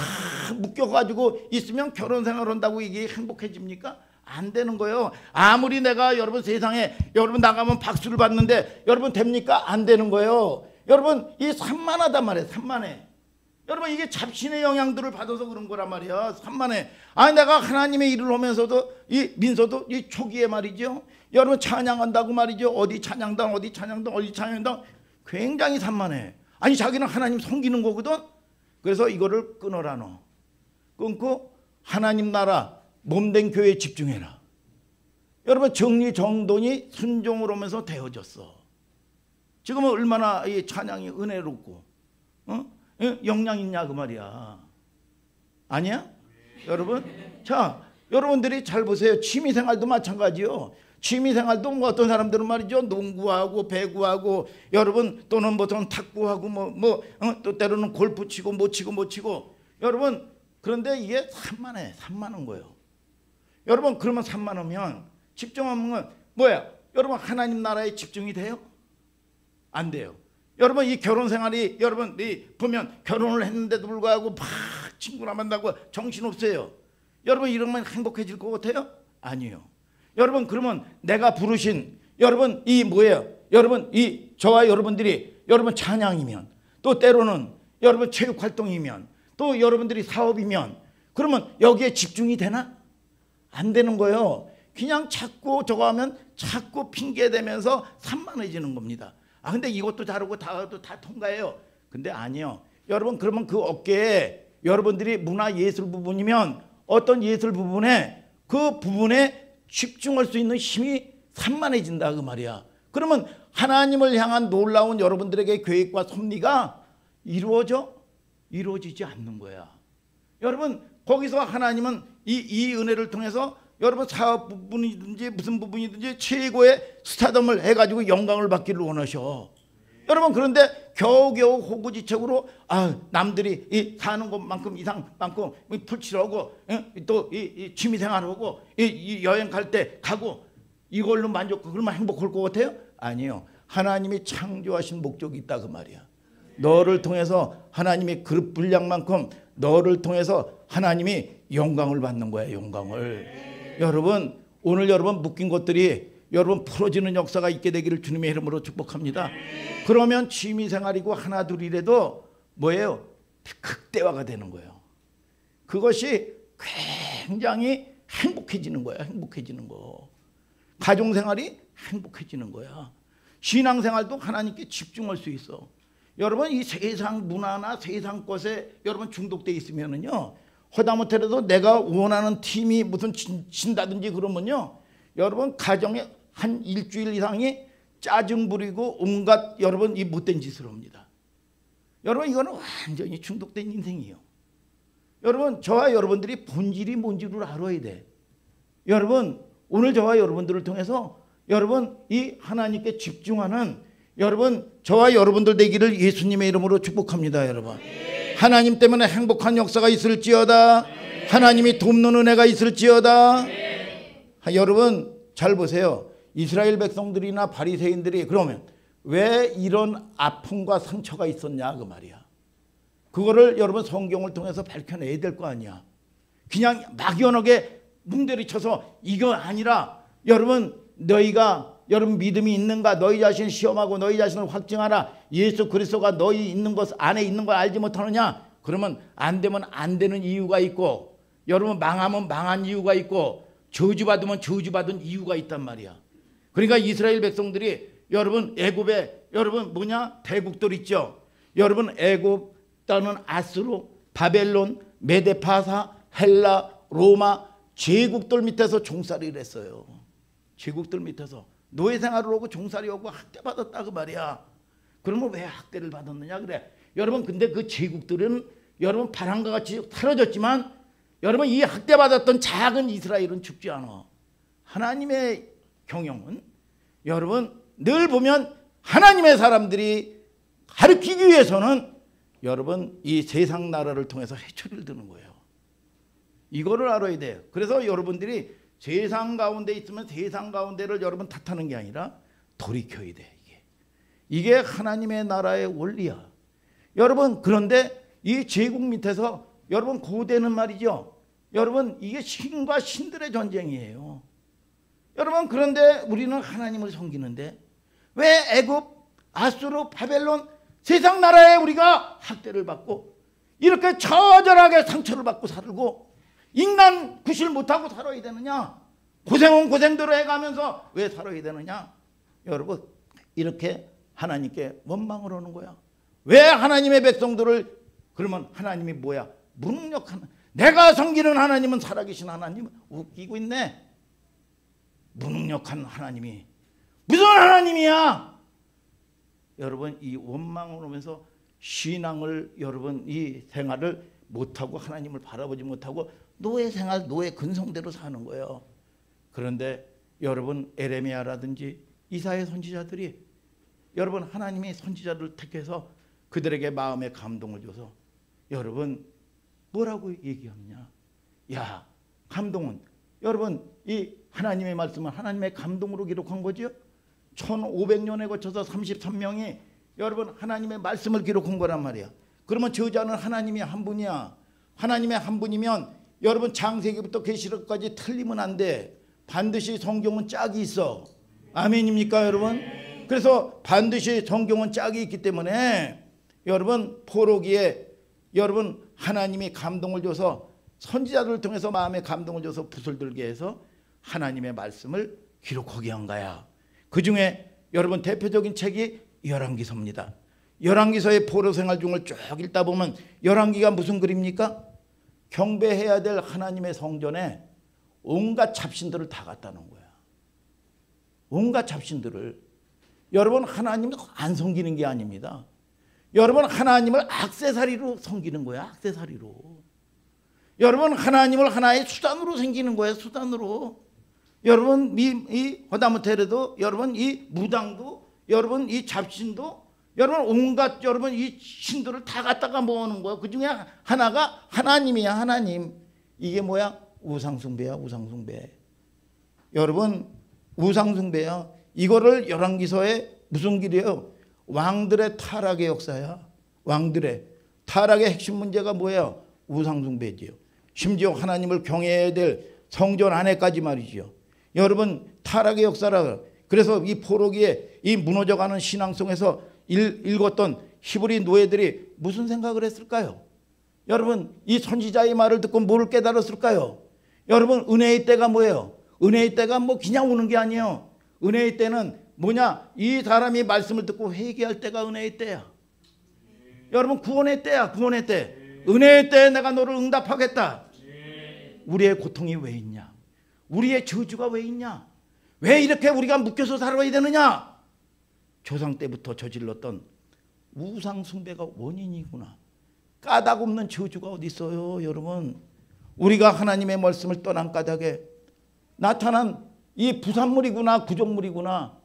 묶여가지고 있으면 결혼생활 한다고 이게 행복해집니까? 안 되는 거예요. 아무리 내가 여러분 세상에 여러분 나가면 박수를 받는데 여러분 됩니까? 안 되는 거예요. 여러분 이 산만하단 말이에요. 산만해. 여러분 이게 잡신의 영향들을 받아서 그런 거란 말이야. 산만해. 아니 내가 하나님의 일을 하면서도 이 민서도 이 초기에 말이죠. 여러분 찬양한다고 말이죠. 어디 찬양당 어디 찬양당 어디 찬양당 굉장히 산만해. 아니 자기는 하나님 섬기는 거거든. 그래서 이거를 끊어라 너. 끊고 하나님 나라 몸된 교회에 집중해라. 여러분 정리정돈이 순종으로 오면서 되어졌어. 지금은 얼마나 이 찬양이 은혜롭고 영향 있냐 그 말이야. 아니야? 여러분 자 여러분들이 잘 보세요. 취미생활도 마찬가지요. 취미생활도 뭐 어떤 사람들은 말이죠 농구하고 배구하고 여러분 또는 무슨 탁구하고 또 때로는 골프 치고 못 치고 여러분 그런데 이게 산만한 거예요. 여러분 그러면 산만하면 집중하면 뭐야? 여러분 하나님 나라에 집중이 돼요? 안 돼요. 여러분 이 결혼생활이 여러분 보면 결혼을 했는데도 불구하고 막 친구나 만나고 정신없어요. 여러분 이러면 행복해질 것 같아요? 아니에요. 여러분 그러면 내가 부르신 여러분 이 뭐예요? 여러분 이 저와 여러분들이 여러분 찬양이면 또 때로는 여러분 체육활동이면 또 여러분들이 사업이면 그러면 여기에 집중이 되나? 안 되는 거예요. 그냥 자꾸 저거 하면 자꾸 핑계대면서 산만해지는 겁니다. 아 근데 이것도 다르고 다 통과해요. 근데 아니요. 여러분 그러면 그 어깨에 여러분들이 문화 예술 부분이면 어떤 예술 부분에 그 부분에 집중할 수 있는 힘이 산만해진다 그 말이야. 그러면 하나님을 향한 놀라운 여러분들에게 계획과 섭리가 이루어지지 않는 거야. 여러분 거기서 하나님은 이 은혜를 통해서 여러분 사업 부분이든지 무슨 부분이든지 최고의 스타덤을 해가지고 영광을 받기를 원하셔. 여러분 그런데 겨우겨우 호구지책으로 남들이 이 사는 것만큼 이상만큼 풀칠하고 또 이 취미생활하고 이 여행 갈 때 가고 이걸로 그러면 행복할 것 같아요? 아니요. 하나님이 창조하신 목적이 있다 그 말이야. 너를 통해서 하나님이 그릇 분량만큼 너를 통해서 하나님이 영광을 받는 거야. 영광을. 여러분 오늘 여러분 묶인 것들이 여러분 풀어지는 역사가 있게 되기를 주님의 이름으로 축복합니다. 그러면 취미생활이고 하나 둘이라도 뭐예요? 극대화가 되는 거예요. 그것이 굉장히 행복해지는 거야. 행복해지는 거. 가정생활이 행복해지는 거야. 신앙생활도 하나님께 집중할 수 있어. 여러분 이 세상 문화나 세상 것에 여러분 중독돼 있으면은요 하다못해도 내가 원하는 팀이 무슨 진다든지 그러면요 여러분 가정에 한 일주일 이상이 짜증 부리고 온갖 여러분 이 못된 짓을 합니다. 여러분 이거는 완전히 중독된 인생이에요. 여러분 저와 여러분들이 본질이 뭔지를 알아야 돼. 여러분 오늘 저와 여러분들을 통해서 여러분 이 하나님께 집중하는 여러분 저와 여러분들 되기를 예수님의 이름으로 축복합니다. 여러분 하나님 때문에 행복한 역사가 있을지어다. 하나님이 돕는 은혜가 있을지어다. 여러분 잘 보세요. 이스라엘 백성들이나 바리새인들이 그러면 왜 이런 아픔과 상처가 있었냐 그 말이야. 그거를 여러분 성경을 통해서 밝혀내야 될 거 아니야. 그냥 막연하게 뭉대리 쳐서 이거 아니라 여러분 너희가 여러분 믿음이 있는가? 너희 자신을 시험하고 너희 자신을 확증하라. 예수 그리스도가 너희 있는 것 안에 있는 걸 알지 못하느냐? 그러면 안 되면 안 되는 이유가 있고, 여러분 망하면 망한 이유가 있고, 저주받으면 저주받은 이유가 있단 말이야. 그러니까 이스라엘 백성들이 여러분 애굽에 여러분 대국들 있죠. 여러분 애굽 또는 아수르, 바벨론, 메데파사, 헬라, 로마 제국들 밑에서 종살이를 했어요. 제국들 밑에서 노예 생활을 하고 종살이 하고 학대받았다 그 말이야. 그러면 왜 학대를 받았느냐 그래. 여러분 근데 그 제국들은 여러분 바람과 같이 사라졌지만 여러분 이 학대받았던 작은 이스라엘은 죽지 않아. 하나님의 경영은 여러분 늘 보면 하나님의 사람들이 가르치기 위해서는 여러분 이 세상 나라를 통해서 해초리를 드는 거예요. 이거를 알아야 돼요. 그래서 여러분들이 세상 가운데 있으면 세상 가운데를 여러분 탓하는 게 아니라 돌이켜야 돼. 이게 하나님의 나라의 원리야. 여러분 그런데 이 제국 밑에서 여러분 고대는 말이죠. 여러분 이게 신과 신들의 전쟁이에요. 여러분 그런데 우리는 하나님을 섬기는데 왜 애굽, 아수르, 바벨론 세상 나라에 우리가 학대를 받고 이렇게 처절하게 상처를 받고 살고 인간 구실 못하고 살아야 되느냐? 고생은 고생대로 해가면서 왜 살아야 되느냐? 여러분 이렇게 하나님께 원망을 하는 거야. 왜 하나님의 백성들을 그러면 하나님이 뭐야? 무능력한 내가 섬기는 하나님은 살아계신 하나님 웃기고 있네. 무능력한 하나님이 무슨 하나님이야? 여러분 이 원망을 하면서 신앙을 여러분 이 생활을 못하고 하나님을 바라보지 못하고 노예 생활 노예 근성대로 사는 거예요. 그런데 여러분 에레미야라든지 이사야 선지자들이 여러분 하나님이 선지자를 택해서 그들에게 마음의 감동을 줘서 여러분 뭐라고 얘기하느냐? 야 감동은 여러분 이 하나님의 말씀은 하나님의 감동으로 기록한 거죠. 1500년에 거쳐서 33명이 여러분 하나님의 말씀을 기록한 거란 말이야. 그러면 저자는 하나님이 한 분이야. 하나님의 한 분이면 여러분 창세기부터 계시록까지 틀리면 안 돼. 반드시 성경은 짝이 있어. 아멘입니까 여러분? 그래서 반드시 성경은 짝이 있기 때문에 여러분 포로기에 여러분 하나님이 감동을 줘서 선지자들을 통해서 마음에 감동을 줘서 붓을 들게 해서 하나님의 말씀을 기록하게 한 거야. 그 중에 여러분 대표적인 책이 열왕기서입니다. 열왕기서의 포로 생활 중을 쭉 읽다 보면 열왕기가 무슨 글입니까? 경배해야 될 하나님의 성전에 온갖 잡신들을 다 갖다 놓은 거야. 온갖 잡신들을. 여러분 하나님을 안 섬기는 게 아닙니다. 여러분 하나님을 액세서리로 섬기는 거야. 액세서리로. 여러분 하나님을 하나의 수단으로 섬기는 거예요. 수단으로. 여러분 이 허다못해도 여러분 이 무당도 여러분 이 잡신도 여러분 온갖 여러분 이 신들을 다 갖다가 모으는 거야. 그 중에 하나가 하나님이야. 하나님. 이게 뭐야? 우상숭배야. 우상숭배. 여러분 우상숭배야. 이거를 열왕기서에 무슨 길이에요? 왕들의 타락의 역사야. 왕들의 타락의 핵심 문제가 뭐예요? 우상숭배지요. 심지어 하나님을 경외해야 될 성전 안에까지 말이지요. 여러분 타락의 역사라. 그래서 이 포로기에 이 무너져가는 신앙 속에서 읽었던 히브리 노예들이 무슨 생각을 했을까요? 여러분 이 선지자의 말을 듣고 뭐를 깨달았을까요? 여러분 은혜의 때가 뭐예요? 은혜의 때가 뭐 그냥 오는 게 아니에요. 은혜의 때는 뭐냐? 이 사람이 말씀을 듣고 회개할 때가 은혜의 때야. 여러분 구원의 때야. 구원의 때. 은혜의 때에 내가 너를 응답하겠다. 우리의 고통이 왜 있냐? 우리의 저주가 왜 있냐? 왜 이렇게 우리가 묶여서 살아야 되느냐? 조상 때부터 저질렀던 우상 숭배가 원인이구나. 까닭 없는 저주가 어디 있어요 여러분. 우리가 하나님의 말씀을 떠난 까닭에 나타난 이 부산물이구나. 구족물이구나.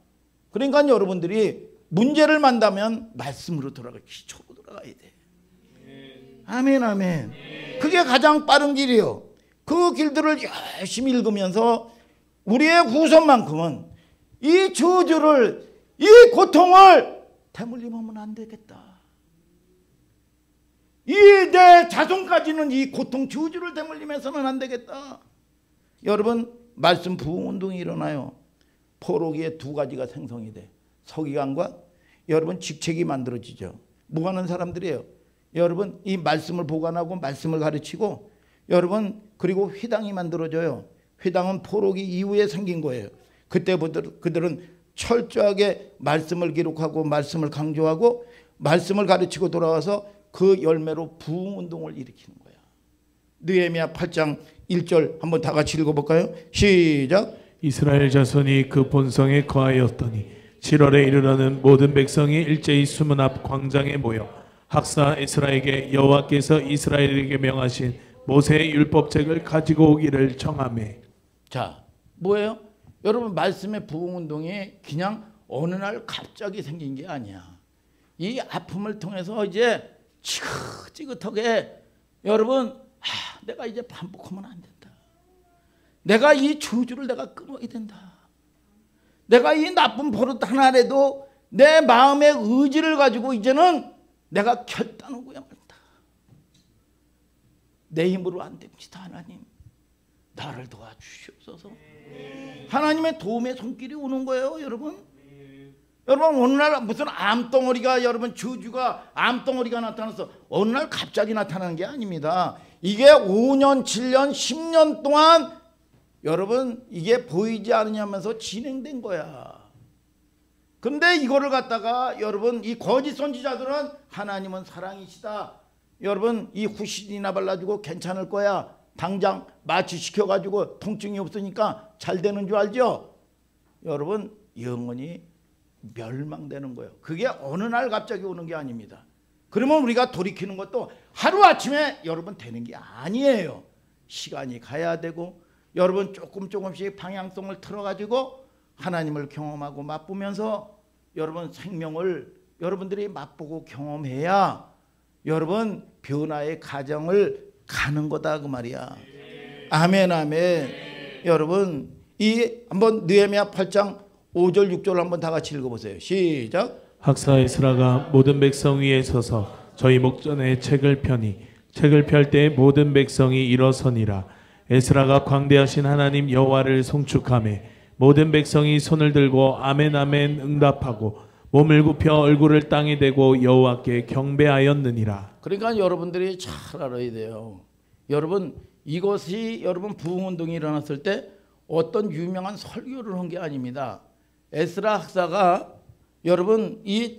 그러니까 여러분들이 문제를 만나면 말씀으로 돌아가 기초로 돌아가야 돼. 아멘 아멘. 그게 가장 빠른 길이에요. 그 길들을 열심히 읽으면서 우리의 후손만큼은 이 저주를 이 고통을 대물림하면 안 되겠다. 이 내 자손까지는 이 고통 저주를 대물림해서는 안 되겠다. 여러분 말씀 부흥운동이 일어나요. 포로기에 두 가지가 생성이 돼. 서기관과 여러분 직책이 만들어지죠. 뭐 하는 사람들이에요? 여러분 이 말씀을 보관하고 말씀을 가르치고 여러분 그리고 회당이 만들어져요. 회당은 포로기 이후에 생긴 거예요. 그때부터 그들은 철저하게 말씀을 기록하고 말씀을 강조하고 말씀을 가르치고 돌아와서 그 열매로 부흥운동을 일으키는 거야. 느헤미야 8장 1절 한번 다 같이 읽어볼까요? 시작. 이스라엘 자손이 그 본성에 거하였더니 7월에 이르러는 모든 백성이 일제히 수문 앞 광장에 모여 학사 에스라에게 여호와께서 이스라엘에게 명하신 모세의 율법책을 가지고 오기를 청하매. 자, 뭐예요? 여러분 말씀의 부흥운동이 그냥 어느 날 갑자기 생긴 게 아니야. 이 아픔을 통해서 이제 지긋지긋하게 여러분 내가 이제 반복하면 안 된다. 내가 이 저주를 내가 끊어야 된다. 내가 이 나쁜 버릇 하나라도 내 마음의 의지를 가지고 이제는 내가 결단하고야 말다. 내 힘으로 안 됩니다. 하나님 나를 도와주시옵소서. 하나님의 도움의 손길이 오는 거예요. 여러분 여러분 어느 날 무슨 암덩어리가 여러분 저주가 암덩어리가 나타나서 어느 날 갑자기 나타나는 게 아닙니다. 이게 5년 7년 10년 동안 여러분 이게 보이지 않으냐면서 진행된 거야. 근데 이거를 갖다가 여러분 이 거짓 선지자들은 하나님은 사랑이시다. 여러분 이 후신이나 발라주고 괜찮을 거야. 당장 마취시켜가지고 통증이 없으니까 잘 되는 줄 알죠? 여러분 영원히 멸망되는 거예요. 그게 어느 날 갑자기 오는 게 아닙니다. 그러면 우리가 돌이키는 것도 하루아침에 여러분 되는 게 아니에요. 시간이 가야 되고 여러분 조금씩 방향성을 틀어가지고 하나님을 경험하고 맛보면서 여러분 생명을 여러분들이 맛보고 경험해야 여러분 변화의 과정을 가는 거다 그 말이야. 아멘 아멘. 여러분 이 한번 느헤미야 8장 5절 6절 한번 다 같이 읽어보세요. 시작. 학사 에스라가 모든 백성 위에 서서 저희 목전에 책을 펴니 책을 펼 때 모든 백성이 일어서니라. 에스라가 광대하신 하나님 여호와를 송축하며 모든 백성이 손을 들고 아멘 아멘 응답하고 몸을 굽혀 얼굴을 땅에 대고 여호와께 경배하였느니라. 그러니까 여러분들이 잘 알아야 돼요. 여러분 이것이 여러분 부흥운동이 일어났을 때 어떤 유명한 설교를 한 게 아닙니다. 에스라 학사가 여러분 이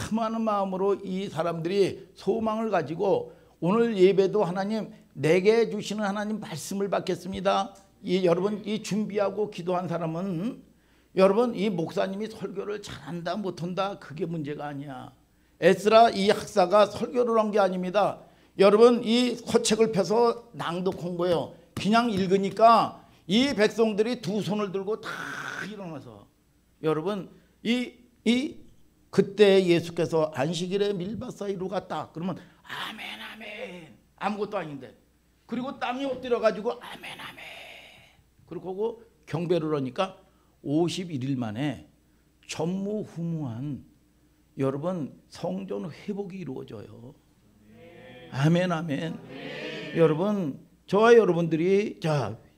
탐하는 마음으로 이 사람들이 소망을 가지고 오늘 예배도 하나님 내게 주시는 하나님 말씀을 받겠습니다. 이 여러분 이 준비하고 기도한 사람은 여러분 이 목사님이 설교를 잘한다 못한다 그게 문제가 아니야. 에스라 이 학사가 설교를 한 게 아닙니다. 여러분 이 서책을 펴서 낭독한 거예요. 그냥 읽으니까 이 백성들이 두 손을 들고 다 일어나서 여러분 그때 예수께서 안식일에 밀밭 사이로 갔다 그러면 아멘 아멘 아무것도 아닌데 그리고 땅에 엎드려 가지고 아멘 아멘 그리고 경배를 하니까 51일 만에 전무후무한 여러분 성전 회복이 이루어져요. 아멘 아멘. 여러분 저와 여러분들이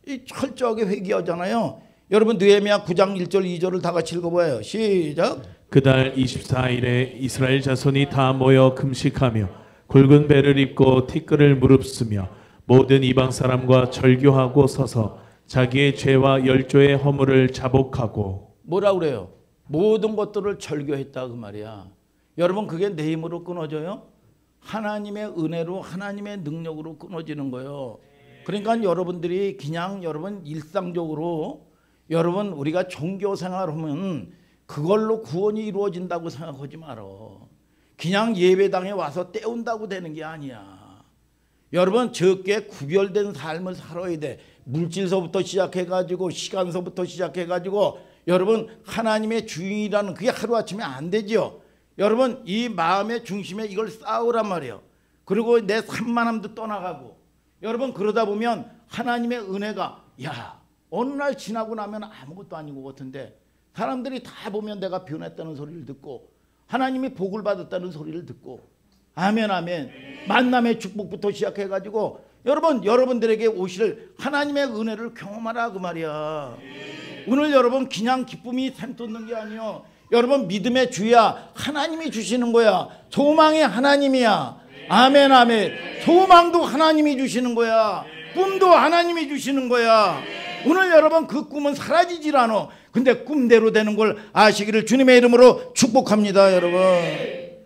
이 철저하게 회개하잖아요. 여러분 느헤미야 9장 1절 2절을 다 같이 읽어봐요. 시작. 그달 24일에 이스라엘 자손이 다 모여 금식하며 굵은 배를 입고 티끌을 무릅쓰며 모든 이방 사람과 절교하고 서서 자기의 죄와 열조의 허물을 자복하고. 뭐라 그래요? 모든 것들을 절교했다 그 말이야. 여러분 그게 내 힘으로 끊어져요? 하나님의 은혜로 하나님의 능력으로 끊어지는 거예요. 그러니까 여러분들이 그냥 여러분 일상적으로 여러분 우리가 종교 생활하면 그걸로 구원이 이루어진다고 생각하지 말어. 그냥 예배당에 와서 때운다고 되는 게 아니야. 여러분 적게 구별된 삶을 살아야 돼. 물질서부터 시작해가지고 시간서부터 시작해가지고 여러분 하나님의 주인이라는 그게 하루아침에 안 되죠. 여러분 이 마음의 중심에 이걸 쌓으란 말이에요. 그리고 내 산만함도 떠나가고 여러분 그러다 보면 하나님의 은혜가 어느 날 지나고 나면 아무것도 아닌 것 같은데 사람들이 다 보면 내가 변했다는 소리를 듣고 하나님이 복을 받았다는 소리를 듣고 아멘 아멘. 만남의 축복부터 시작해가지고 여러분들에게 오실 하나님의 은혜를 경험하라 그 말이야. 오늘 여러분 그냥 기쁨이 샘솟는 게 아니요. 여러분 믿음의 주야 하나님이 주시는 거야. 소망의 하나님이야. 아멘 아멘. 소망도 하나님이 주시는 거야. 꿈도 하나님이 주시는 거야. 오늘 여러분 그 꿈은 사라지질 않아. 근데 꿈대로 되는 걸 아시기를 주님의 이름으로 축복합니다 여러분.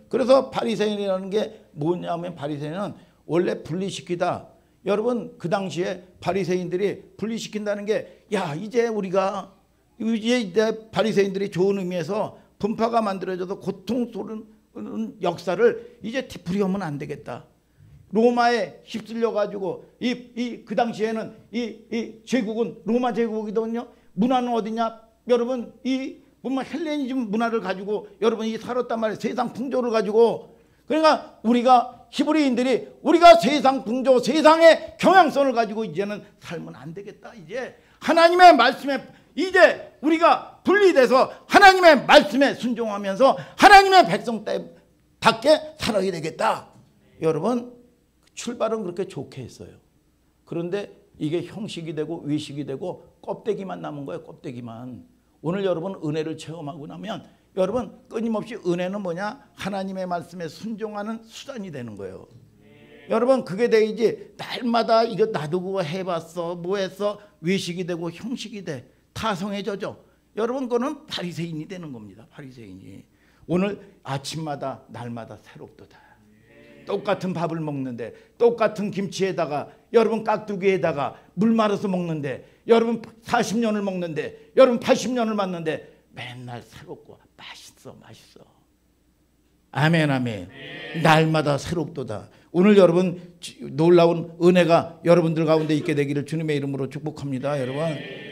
그래서 바리새인이라는 게 뭐냐면 바리새인은 원래 분리시키다. 여러분 그 당시에 바리새인들이 분리시킨다는 게 야 이제 우리가 이제 바리새인들이 좋은 의미에서 분파가 만들어져도 고통스러운 역사를 이제 뒤풀이하면 안 되겠다. 로마에 휩쓸려 가지고 그 당시에는 이 제국은 로마 제국이거든요. 문화는 어디냐? 여러분 이 보면 헬레니즘 문화를 가지고 여러분이 살았단 말이에요. 세상 풍조를 가지고. 그러니까 우리가 히브리인들이 우리가 세상 풍조, 세상의 경향성을 가지고 이제는 살면 안 되겠다. 이제 하나님의 말씀에 이제 우리가 분리돼서 하나님의 말씀에 순종하면서 하나님의 백성답게 살아야 되겠다. 여러분 출발은 그렇게 좋게 했어요. 그런데 이게 형식이 되고 위식이 되고 껍데기만 남은 거예요. 껍데기만. 오늘 여러분 은혜를 체험하고 나면 여러분 끊임없이 은혜는 뭐냐? 하나님의 말씀에 순종하는 수단이 되는 거예요. 여러분 그게 돼야지 날마다 이거 나도 그거 해봤어 뭐 했어 외식이 되고 형식이 돼 타성해져죠. 여러분 그거는 바리새인이 되는 겁니다. 바리새인이. 오늘 아침마다 날마다 새롭도다. 똑같은 밥을 먹는데 똑같은 김치에다가 여러분 깍두기에다가 물 말아서 먹는데 여러분 40년을 먹는데 여러분 80년을 맞는데 맨날 새롭고 맛있어. 아멘 아멘. 날마다 새롭도다. 오늘 여러분 놀라운 은혜가 여러분들 가운데 있게 되기를 주님의 이름으로 축복합니다. 여러분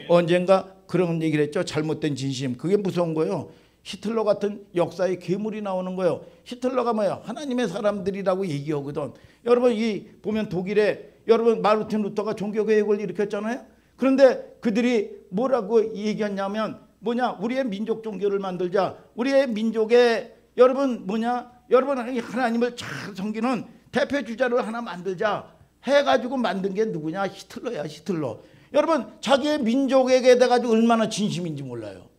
언젠가 그런 얘기를 했죠. 잘못된 진심. 그게 무서운 거예요. 히틀러 같은 역사의 괴물이 나오는 거예요. 히틀러가 뭐야? 하나님의 사람들이라고 얘기하거든. 여러분 이 보면 독일에 여러분 마르틴 루터가 종교개혁을 일으켰잖아요. 그런데 그들이 뭐라고 얘기했냐면 뭐냐? 우리의 민족 종교를 만들자. 우리의 민족의 여러분 뭐냐? 여러분 하나님을 잘 섬기는 대표 주자를 하나 만들자 해가지고 만든 게 누구냐? 히틀러야. 히틀러. 여러분 자기의 민족에게 대가지고 얼마나 진심인지 몰라요.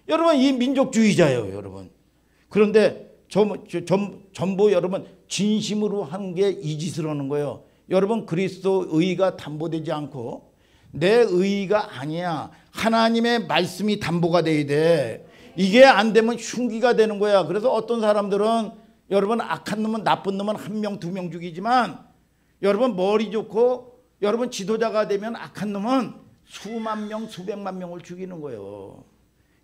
여러분 이 민족주의자예요. 여러분. 그런데 전부 여러분 진심으로 한 게 이 짓을 하는 거예요. 여러분 그리스도 의가 담보되지 않고 내 의가 아니야. 하나님의 말씀이 담보가 돼야 돼. 이게 안 되면 흉기가 되는 거야. 그래서 어떤 사람들은 여러분 악한 놈은 나쁜 놈은 1명 2명 죽이지만 여러분 머리 좋고 여러분 지도자가 되면 악한 놈은 수만 명 수백만 명을 죽이는 거예요.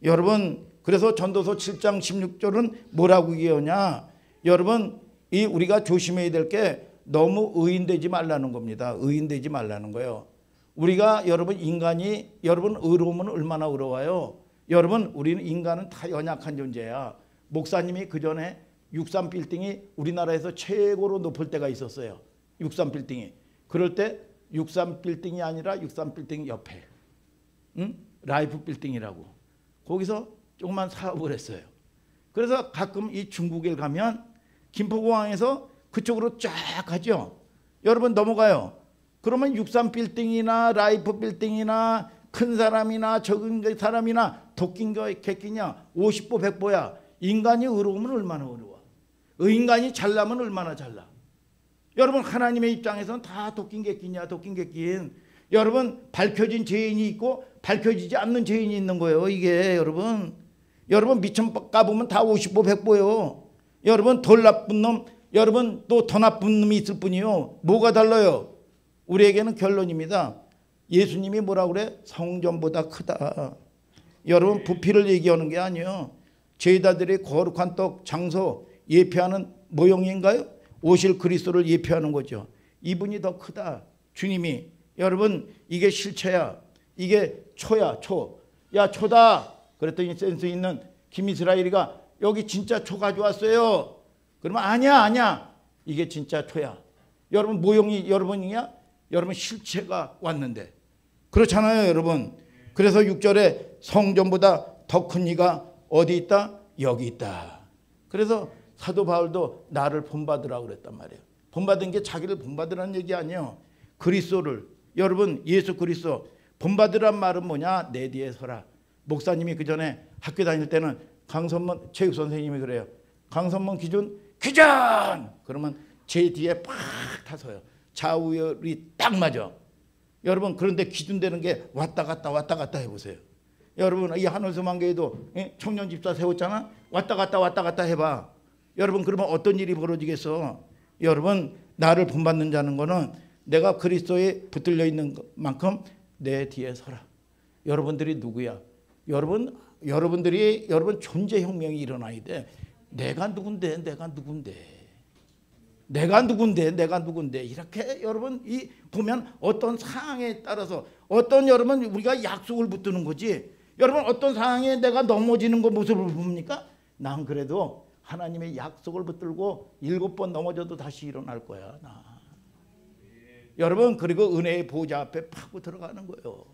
여러분 그래서 전도서 7장 16절은 뭐라고 얘기하냐? 여러분 이 우리가 조심해야 될 게 너무 의인되지 말라는 겁니다. 의인되지 말라는 거예요. 우리가 여러분 인간이 여러분 의로우면 얼마나 의로워요. 여러분 우리는 인간은 다 연약한 존재야. 목사님이 그전에 63빌딩이 우리나라에서 최고로 높을 때가 있었어요. 63빌딩이. 그럴 때 63빌딩이 아니라 63빌딩 옆에 라이프 빌딩이라고 거기서 조그만 사업을 했어요. 그래서 가끔 이 중국에 가면 김포공항에서 그쪽으로 쫙 가죠. 여러분 넘어가요. 그러면 63빌딩이나 라이프 빌딩이나 큰 사람이나 적은 사람이나 도끼인 거 객기냐 50보 100보야. 인간이 의로우면 얼마나 의로워. 인간이 잘나면 얼마나 잘나. 여러분 하나님의 입장에서는 다 도끼인 객기냐 도끼인 객긴. 여러분 밝혀진 죄인이 있고 밝혀지지 않는 죄인이 있는 거예요. 이게 여러분 미천 까보면 다 50보 100보요. 여러분 덜 나쁜 놈 여러분 또 더 나쁜 놈이 있을 뿐이요. 뭐가 달라요? 우리에게는 결론입니다. 예수님이 뭐라고 그래? 성전보다 크다. 여러분 부피를 얘기하는 게 아니에요. 제자들이 거룩한 떡 장소 예표하는 모형인가요? 오실 그리스도를 예표하는 거죠. 이분이 더 크다. 주님이. 여러분 이게 실체야. 이게 초야 초. 야 초다. 그랬더니 센스 있는 김이스라엘이가 여기 진짜 초 가져왔어요. 그러면 아니야. 이게 진짜 초야. 여러분 모형이 여러분이냐? 여러분 실체가 왔는데. 그렇잖아요 여러분. 그래서 6절에 성전보다 더 큰 이가 어디 있다? 여기 있다. 그래서 사도 바울도 나를 본받으라고 그랬단 말이에요. 본받은 게 자기를 본받으라는 얘기 아니에요. 그리스도를 여러분 예수 그리스도 본받으란 말은 뭐냐? 내 뒤에 서라. 목사님이 그 전에 학교 다닐 때는 강선문 체육 선생님이 그래요. 강선문 기준 그러면 제 뒤에 팍 타서요. 좌우열이 딱 맞아. 여러분 그런데 기준되는 게 왔다 갔다 해보세요. 여러분 이 하늘소망교회도 청년 집사 세웠잖아. 왔다 갔다 해봐. 여러분 그러면 어떤 일이 벌어지겠어? 여러분 나를 본받는 자는 거는 내가 그리스도에 붙들려 있는 만큼 내 뒤에 서라. 여러분들이 누구야? 여러분 존재 혁명이 일어나야 돼. 내가 누군데 이렇게 여러분 이 보면 어떤 상황에 따라서 어떤 여러분 우리가 약속을 붙드는 거지. 여러분 어떤 상황에 내가 넘어지는 거 모습을 봅니까? 난 그래도 하나님의 약속을 붙들고 7번 넘어져도 다시 일어날 거야. 나. 여러분 그리고 은혜의 보좌 앞에 파고 들어가는 거예요.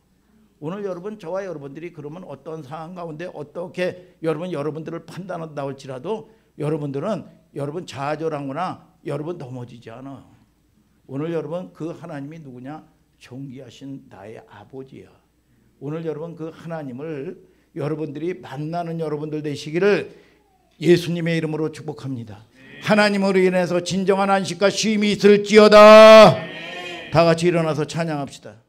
오늘 여러분 저와 여러분들이 그러면 어떤 상황 가운데 어떻게 여러분들을 판단한다 할지라도 여러분들은 여러분 좌절하거나 여러분 넘어지지 않아. 오늘 여러분 그 하나님이 누구냐? 존귀하신 나의 아버지야. 오늘 여러분 그 하나님을 여러분들이 만나는 여러분들 되시기를 예수님의 이름으로 축복합니다. 하나님으로 인해서 진정한 안식과 쉼이 있을지어다. 다 같이 일어나서 찬양합시다.